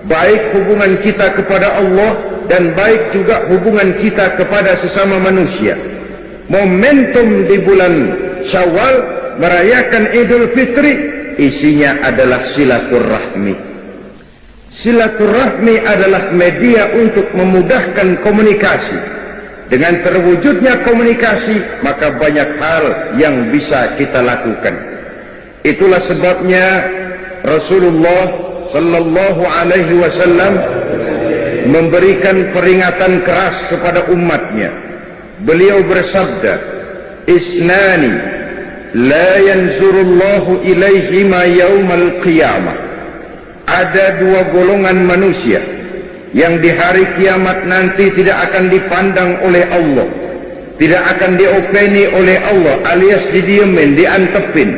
baik hubungan kita kepada Allah dan baik juga hubungan kita kepada sesama manusia. Momentum di bulan Syawal merayakan Idul Fitri, isinya adalah silaturahmi. Silaturahmi adalah media untuk memudahkan komunikasi. Dengan terwujudnya komunikasi, maka banyak hal yang bisa kita lakukan. Itulah sebabnya Rasulullah sallallahu alaihi wasallam memberikan peringatan keras kepada umatnya. Beliau bersabda, "Isnani la yanzurullahu ilaihima yaumal qiyamah." Ada dua golongan manusia yang di hari kiamat nanti tidak akan dipandang oleh Allah, tidak akan diopeni oleh Allah, alias didiemin, diantepin,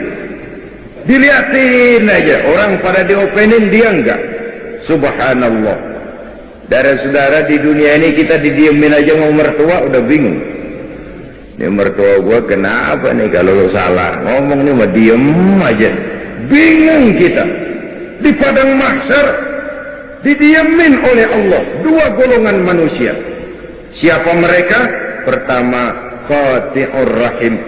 diliatin aja. Orang pada diopenin, dia enggak. Subhanallah. Saudara-saudara, di dunia ini kita didiemin aja mau mertua udah bingung. Ini mertua gua kenapa nih kalau salah ngomong nih mah diem aja. Bingung kita. Di padang mahsyar didiemin oleh Allah dua golongan manusia. Siapa mereka? Pertama, qati'ur rahim,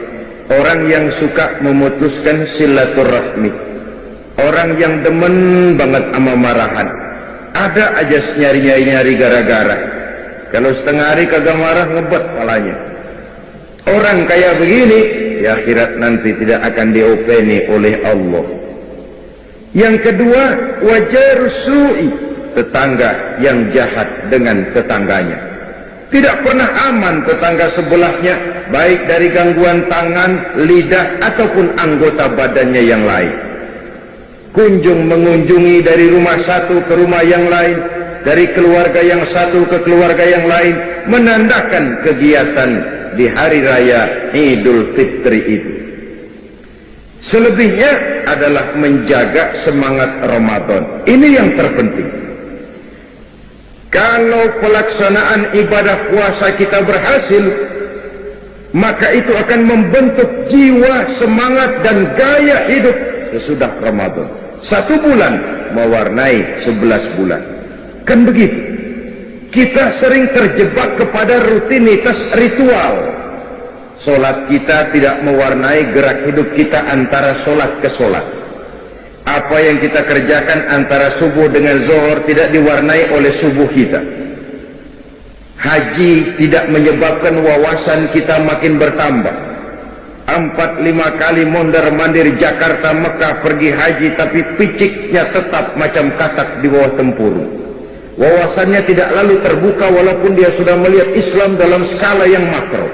orang yang suka memutuskan silaturahmi, orang yang demen banget sama marahan. Ada aja nyari-nyari gara-gara. Kalau setengah hari kagak marah, ngebet palanya. Orang kayak begini di akhirat nanti tidak akan diopeni oleh Allah. Yang kedua, wajarus su'i, tetangga yang jahat dengan tetangganya. Tidak pernah aman tetangga sebelahnya, baik dari gangguan tangan, lidah, ataupun anggota badannya yang lain. Kunjung mengunjungi dari rumah satu ke rumah yang lain, dari keluarga yang satu ke keluarga yang lain, menandakan kegiatan di hari raya Idul Fitri itu. Selebihnya adalah menjaga semangat Ramadan. Ini yang terpenting. Kalau pelaksanaan ibadah puasa kita berhasil, maka itu akan membentuk jiwa, semangat, dan gaya hidup sesudah Ramadan. 1 bulan mewarnai 11 bulan. Kan begitu. Kita sering terjebak kepada rutinitas ritual. Solat kita tidak mewarnai gerak hidup kita antara solat ke solat. Apa yang kita kerjakan antara subuh dengan zuhur tidak diwarnai oleh subuh kita. Haji tidak menyebabkan wawasan kita makin bertambah. 4-5 kali mondar-mandir Jakarta Mekah pergi haji, tapi piciknya tetap macam katak di bawah tempurung. Wawasannya tidak lalu terbuka walaupun dia sudah melihat Islam dalam skala yang makro.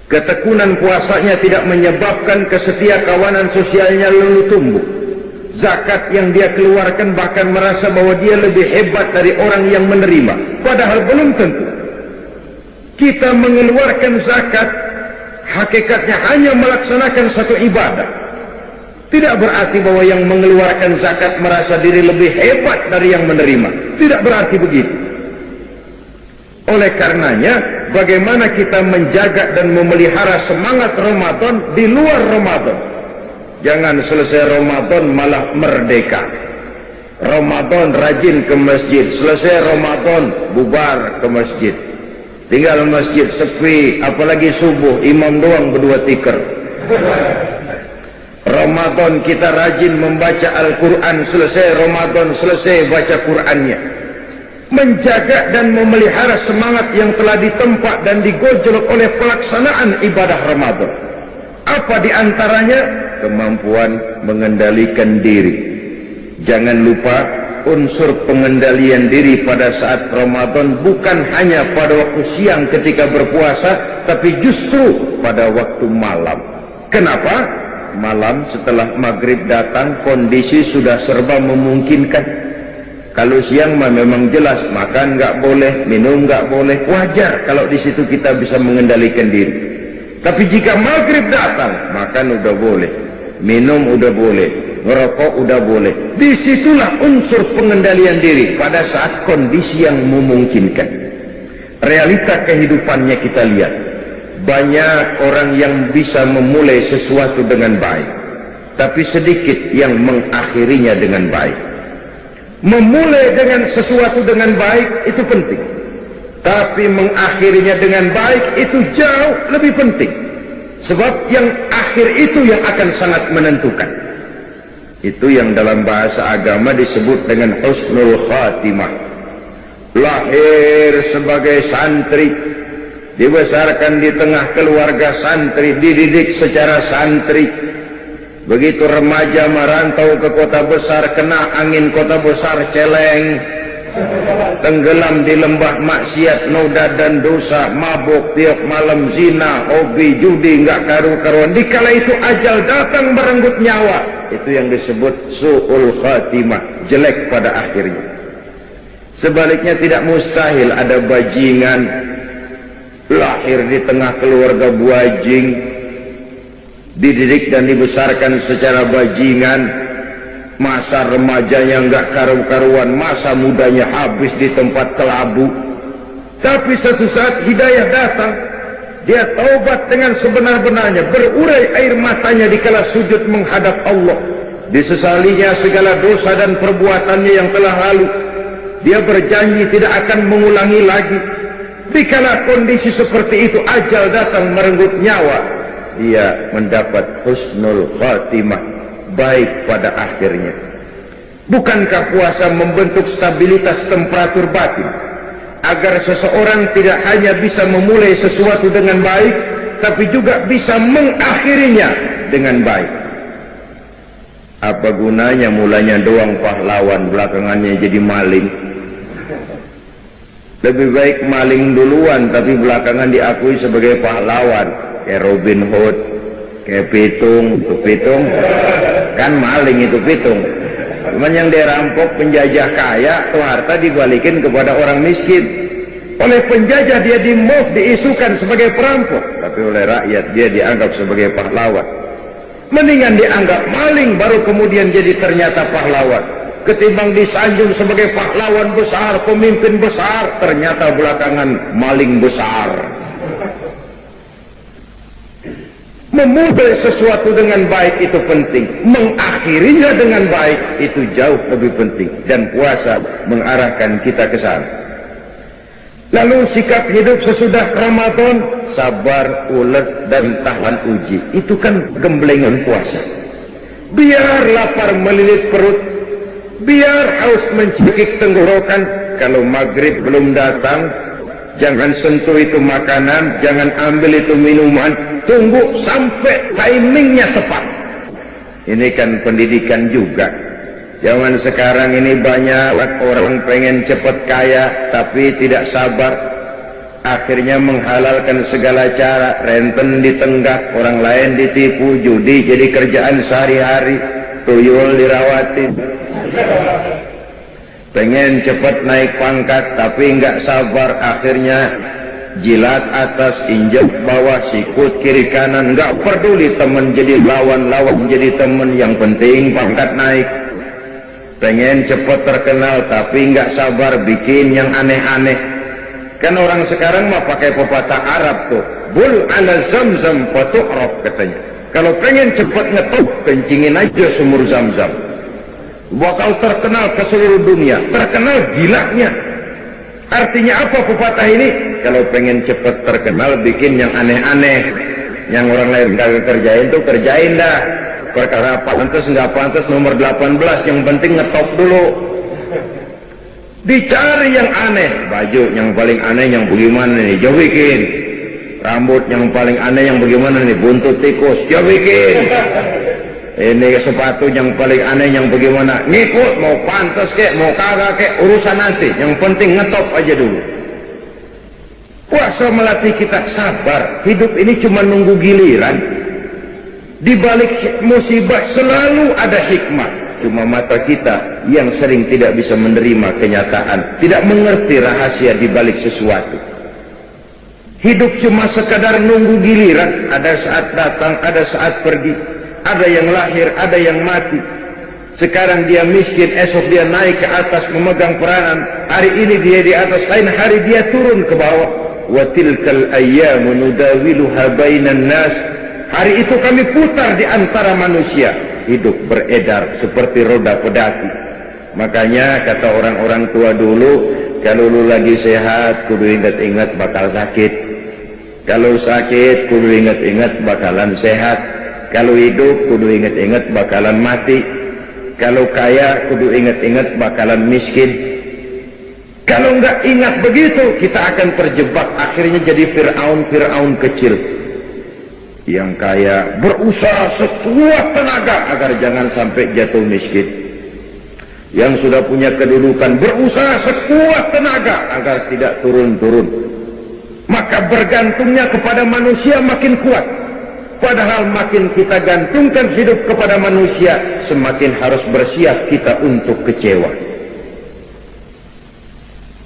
Ketekunan puasanya tidak menyebabkan kesetia kawanan sosialnya lalu tumbuh. Zakat yang dia keluarkan bahkan merasa bahwa dia lebih hebat dari orang yang menerima, padahal belum tentu. Kita mengeluarkan zakat hakikatnya hanya melaksanakan satu ibadah. Tidak berarti bahwa yang mengeluarkan zakat merasa diri lebih hebat dari yang menerima. Tidak berarti begitu. Oleh karenanya, bagaimana kita menjaga dan memelihara semangat Ramadan di luar Ramadan. Jangan selesai Ramadan malah merdeka. Ramadan rajin ke masjid, selesai Ramadan bubar ke masjid. Tinggal masjid sepi, apalagi subuh imam doang berdua tikar. Ramadan kita rajin membaca Al-Quran, selesai Ramadan selesai baca Qurannya. Menjaga dan memelihara semangat yang telah ditempa dan digojlok oleh pelaksanaan ibadah Ramadan. Apa diantaranya? Kemampuan mengendalikan diri. Jangan lupa unsur pengendalian diri pada saat Ramadan bukan hanya pada waktu siang ketika berpuasa, tapi justru pada waktu malam. Kenapa? Malam setelah maghrib datang kondisi sudah serba memungkinkan. Kalau siang mah memang jelas makan nggak boleh, minum nggak boleh, wajar kalau di situ kita bisa mengendalikan diri. Tapi jika maghrib datang, makan udah boleh, minum udah boleh, ngerokok udah boleh. Disitulah unsur pengendalian diri pada saat kondisi yang memungkinkan. Realita kehidupannya kita lihat, banyak orang yang bisa memulai sesuatu dengan baik, tapi sedikit yang mengakhirinya dengan baik. Memulai dengan sesuatu dengan baik itu penting, tapi mengakhirinya dengan baik itu jauh lebih penting. Sebab yang akhir itu yang akan sangat menentukan. Itu yang dalam bahasa agama disebut dengan husnul khatimah. Lahir sebagai santri, dibesarkan di tengah keluarga santri, dididik secara santri. Begitu remaja merantau ke kota besar, kena angin kota besar celeng, tenggelam di lembah maksiat, noda dan dosa, mabuk tiap malam, zina, hobi, judi, nggak karu-karuan. Dikala itu ajal datang merenggut nyawa. Itu yang disebut su'ul khatimah, jelek pada akhirnya. Sebaliknya tidak mustahil ada bajingan lahir di tengah keluarga buajing, dididik dan dibesarkan secara bajingan, masa remajanya nggak karu-karuan, masa mudanya habis di tempat kelabu. Tapi suatu saat hidayah datang, dia taubat dengan sebenar-benarnya, berurai air matanya dikala sujud menghadap Allah, disesalinya segala dosa dan perbuatannya yang telah lalu. Dia berjanji tidak akan mengulangi lagi. Dikala kondisi seperti itu, ajal datang merenggut nyawa, dia mendapat husnul khatimah, baik pada akhirnya. Bukankah puasa membentuk stabilitas temperatur batin, agar seseorang tidak hanya bisa memulai sesuatu dengan baik, tapi juga bisa mengakhirinya dengan baik? Apa gunanya mulanya doang pahlawan, belakangannya jadi maling? Lebih baik maling duluan tapi belakangan diakui sebagai pahlawan, kayak Robin Hood, kayak Pitung. Pitung kan maling, itu Pitung. Cuman yang dia rampok penjajah kaya, tuh harta dibalikin kepada orang miskin. Oleh penjajah dia dimove, diisukan sebagai perampok, tapi oleh rakyat dia dianggap sebagai pahlawan. Mendingan dianggap maling baru kemudian jadi ternyata pahlawan, ketimbang disanjung sebagai pahlawan besar, pemimpin besar, ternyata belakangan maling besar. Memulai sesuatu dengan baik itu penting, mengakhirinya dengan baik itu jauh lebih penting, dan puasa mengarahkan kita ke sana. Lalu sikap hidup sesudah Ramadan, sabar, ulet, dan tahan uji. Itu kan gemblengan puasa. Biar lapar melilit perut, biar haus mencekik tenggorokan. Kalau maghrib belum datang, jangan sentuh itu makanan, jangan ambil itu minuman, tunggu sampai timingnya tepat. Ini kan pendidikan juga. Zaman sekarang ini banyak orang pengen cepat kaya tapi tidak sabar, akhirnya menghalalkan segala cara, renten ditenggak, orang lain ditipu, judi jadi kerjaan sehari-hari, tuyul dirawatin. Pengen cepat naik pangkat tapi nggak sabar, akhirnya jilat atas, injek bawah, sikut kiri kanan, nggak peduli teman jadi lawan, lawan jadi teman, yang penting pangkat naik. Pengen cepat terkenal tapi nggak sabar, bikin yang aneh-aneh. Kan orang sekarang mah pakai pepatah Arab tuh, bul ala zamzam fatu'raf katanya. Kalau pengen cepat ngetop, kencingin aja sumur Zam-Zam, bakal terkenal ke seluruh dunia, terkenal gilanya. Artinya apa pepatah ini? Kalau pengen cepat terkenal, bikin yang aneh-aneh, yang orang lain nggak kerjain tuh kerjain dah. Perkara pantas nggak pantas nomor 18, yang penting ngetop dulu. Dicari yang aneh, baju yang paling aneh yang bagaimana nih, jauh bikin. Rambut yang paling aneh yang bagaimana nih, buntut tikus, jauh bikin. Ini sepatu yang paling aneh yang bagaimana, ngikut, mau pantas kek, mau kagak kek, urusan nanti, yang penting ngetop aja dulu. Puasa melatih kita sabar. Hidup ini cuma nunggu giliran. Di balik musibah selalu ada hikmah. Cuma mata kita yang sering tidak bisa menerima kenyataan, tidak mengerti rahasia di balik sesuatu. Hidup cuma sekadar nunggu giliran. Ada saat datang, ada saat pergi. Ada yang lahir, ada yang mati. Sekarang dia miskin, esok dia naik ke atas memegang peranan. Hari ini dia di atas, lain hari dia turun ke bawah. Wa tilkal ayyamu nudawiluha bainan nas. Hari itu kami putar di antara manusia. Hidup beredar seperti roda pedati. Makanya kata orang-orang tua dulu, kalau lu lagi sehat, kudu ingat-ingat bakal sakit. Kalau sakit, kudu ingat-ingat bakalan sehat. Kalau hidup, kudu ingat-ingat bakalan mati. Kalau kaya, kudu ingat-ingat bakalan miskin. Kalau nggak ingat begitu, kita akan terjebak, akhirnya jadi Fir'aun kecil yang kaya berusaha sekuat tenaga agar jangan sampai jatuh miskin. Yang sudah punya kedudukan berusaha sekuat tenaga agar tidak turun-turun. Maka bergantungnya kepada manusia makin kuat. Padahal makin kita gantungkan hidup kepada manusia, semakin harus bersiap kita untuk kecewa.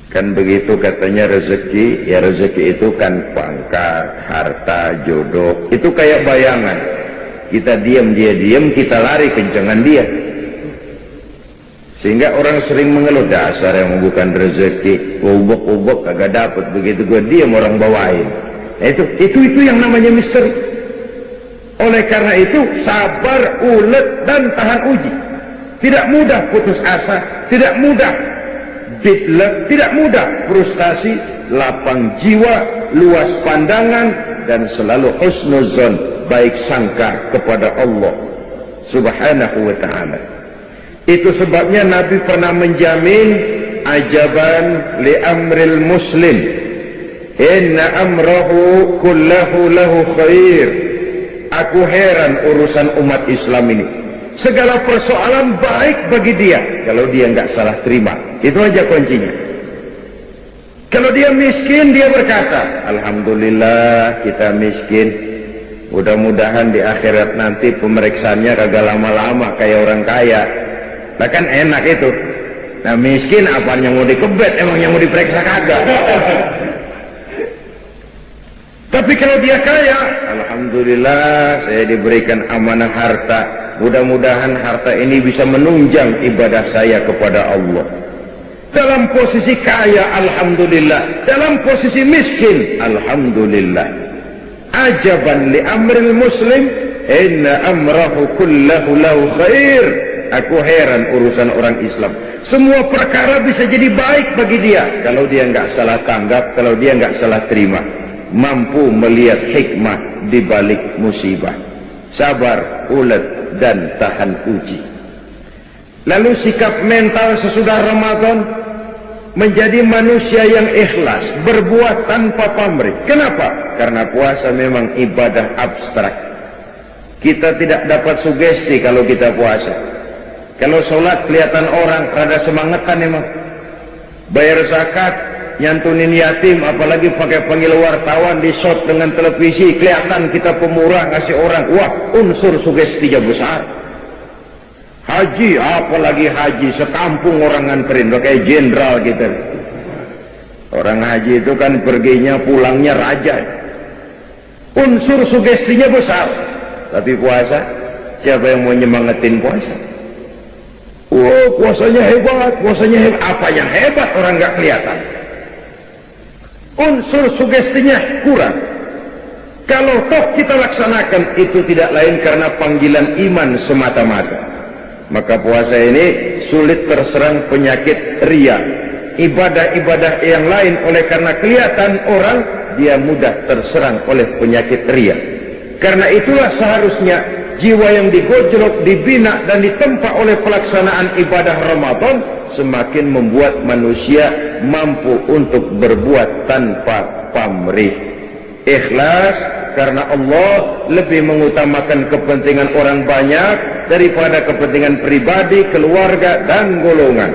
Kan begitu katanya rezeki. Ya rezeki itu kan pangkat, harta, jodoh. Itu kayak bayangan. Kita diam, dia diam, kita lari kencengan dia. Sehingga orang sering mengeluh, dasar yang bukan rezeki, ubok-ubok kagak dapat, begitu gua diam orang bawain. Nah, itu yang namanya misteri. Oleh karena itu sabar, ulet dan tahan uji. Tidak mudah putus asa, tidak mudah bidlek, tidak mudah frustasi, lapang jiwa, luas pandangan, dan selalu husnuzon, baik sangka kepada Allah Subhanahu wa ta'ala. Itu sebabnya Nabi pernah menjamin, ajaban li amril muslim, inna amrahu kullahu lahu khair. Aku heran urusan umat Islam ini, segala persoalan baik bagi dia kalau dia nggak salah terima. Itu aja kuncinya. Kalau dia miskin, dia berkata, alhamdulillah kita miskin, mudah-mudahan di akhirat nanti pemeriksaannya kagak lama-lama kayak orang kaya. Nah kan enak itu. Nah miskin apaan yang mau dikebet, emang yang mau diperiksa kagak. Tapi kalau dia kaya, alhamdulillah saya diberikan amanah harta, mudah-mudahan harta ini bisa menunjang ibadah saya kepada Allah. Dalam posisi kaya, alhamdulillah. Dalam posisi miskin, alhamdulillah. Ajaban li amril muslim, inna amrahu kullahu lahu khair. Aku heran urusan orang Islam. Semua perkara bisa jadi baik bagi dia kalau dia nggak salah tanggap, kalau dia nggak salah terima. Mampu melihat hikmah di balik musibah. Sabar, ulet, dan tahan uji. Lalu sikap mental sesudah Ramadan, menjadi manusia yang ikhlas, berbuat tanpa pamrih. Kenapa? Karena puasa memang ibadah abstrak. Kita tidak dapat sugesti kalau kita puasa. Kalau sholat kelihatan orang rada semangetan emang. Bayar zakat, nyantunin yatim, apalagi pakai panggil wartawan, di shot dengan televisi, kelihatan kita pemurah ngasih orang. Wah, unsur sugestinya besar. Haji, apalagi haji, sekampung orang nganterin, kayak jenderal gitu. Orang haji itu kan perginya pulangnya raja. Unsur sugestinya besar. Tapi puasa, siapa yang mau nyemangetin puasa? Oh, puasanya hebat, puasanya hebat. Apa yang hebat orang nggak kelihatan. Unsur sugestinya kurang. Kalau toh kita laksanakan, itu tidak lain karena panggilan iman semata-mata. Maka puasa ini sulit terserang penyakit riya. Ibadah-ibadah yang lain oleh karena kelihatan orang, dia mudah terserang oleh penyakit riya. Karena itulah seharusnya jiwa yang digojlok, dibina dan ditempa oleh pelaksanaan ibadah Ramadan semakin membuat manusia mampu untuk berbuat tanpa pamrih. Ikhlas karena Allah lebih mengutamakan kepentingan orang banyak daripada kepentingan pribadi, keluarga, dan golongan.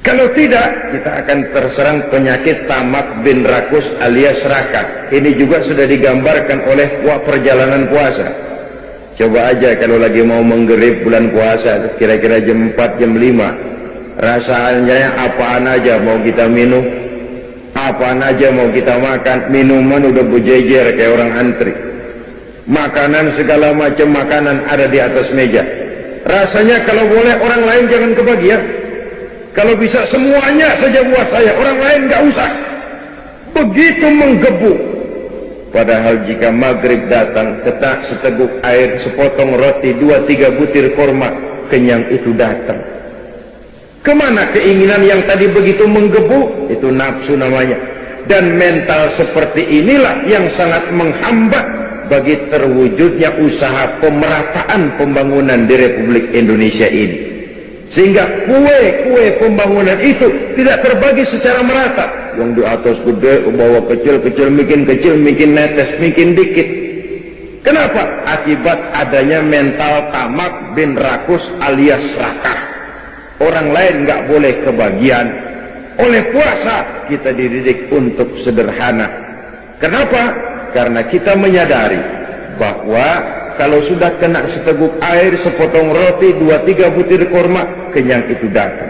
Kalau tidak, kita akan terserang penyakit tamak bin rakus alias serakah. Ini juga sudah digambarkan oleh perjalanan puasa. Coba aja kalau lagi mau menggerib bulan puasa, kira-kira jam 4, jam 5, rasanya apaan aja mau kita minum, apaan aja mau kita makan, minuman udah berjejer kayak orang antri. Makanan, segala macam makanan ada di atas meja. Rasanya kalau boleh orang lain jangan kebagian. Kalau bisa semuanya saja buat saya, orang lain nggak usah. Begitu menggebu. Padahal jika maghrib datang, ketak seteguk air, sepotong roti, 2-3 butir korma, kenyang itu datang. Kemana keinginan yang tadi begitu menggebu? Itu nafsu namanya. Dan mental seperti inilah yang sangat menghambat bagi terwujudnya usaha pemerataan pembangunan di Republik Indonesia ini. Sehingga kue pembangunan itu tidak terbagi secara merata. Yang di atas gede, ke bawah kecil, bikin netes, bikin dikit. Kenapa? Akibat adanya mental tamak bin rakus alias serakah. Orang lain nggak boleh kebagian. Oleh puasa kita dididik untuk sederhana. Kenapa? Karena kita menyadari bahwa kalau sudah kena seteguk air, sepotong roti, 2-3 butir kurma, kenyang itu datang.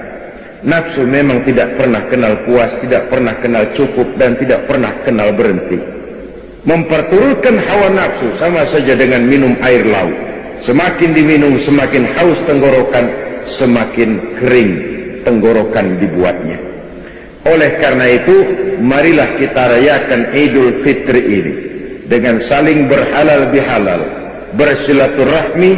Nafsu memang tidak pernah kenal puas, tidak pernah kenal cukup, dan tidak pernah kenal berhenti. Memperturutkan hawa nafsu sama saja dengan minum air laut. Semakin diminum, semakin haus tenggorokan, semakin kering tenggorokan dibuatnya. Oleh karena itu, marilah kita rayakan Idul Fitri ini dengan saling berhalal bihalal, bersilaturahmi,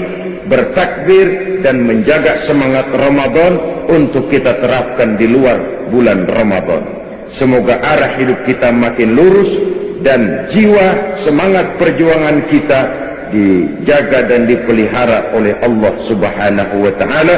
bertakbir, dan menjaga semangat Ramadan untuk kita terapkan di luar bulan Ramadan. Semoga arah hidup kita makin lurus dan jiwa semangat perjuangan kita dijaga dan dipelihara oleh Allah Subhanahu wa taala,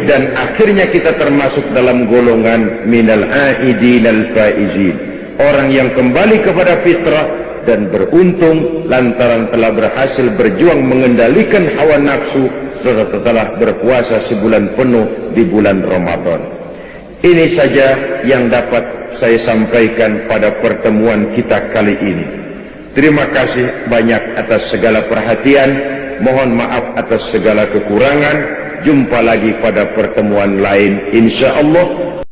dan akhirnya kita termasuk dalam golongan minal aidin al faizin, orang yang kembali kepada fitrah dan beruntung lantaran telah berhasil berjuang mengendalikan hawa nafsu serta telah berpuasa sebulan penuh di bulan Ramadan. Ini saja yang dapat saya sampaikan pada pertemuan kita kali ini. Terima kasih banyak atas segala perhatian. Mohon maaf atas segala kekurangan. Jumpa lagi pada pertemuan lain, insya Allah.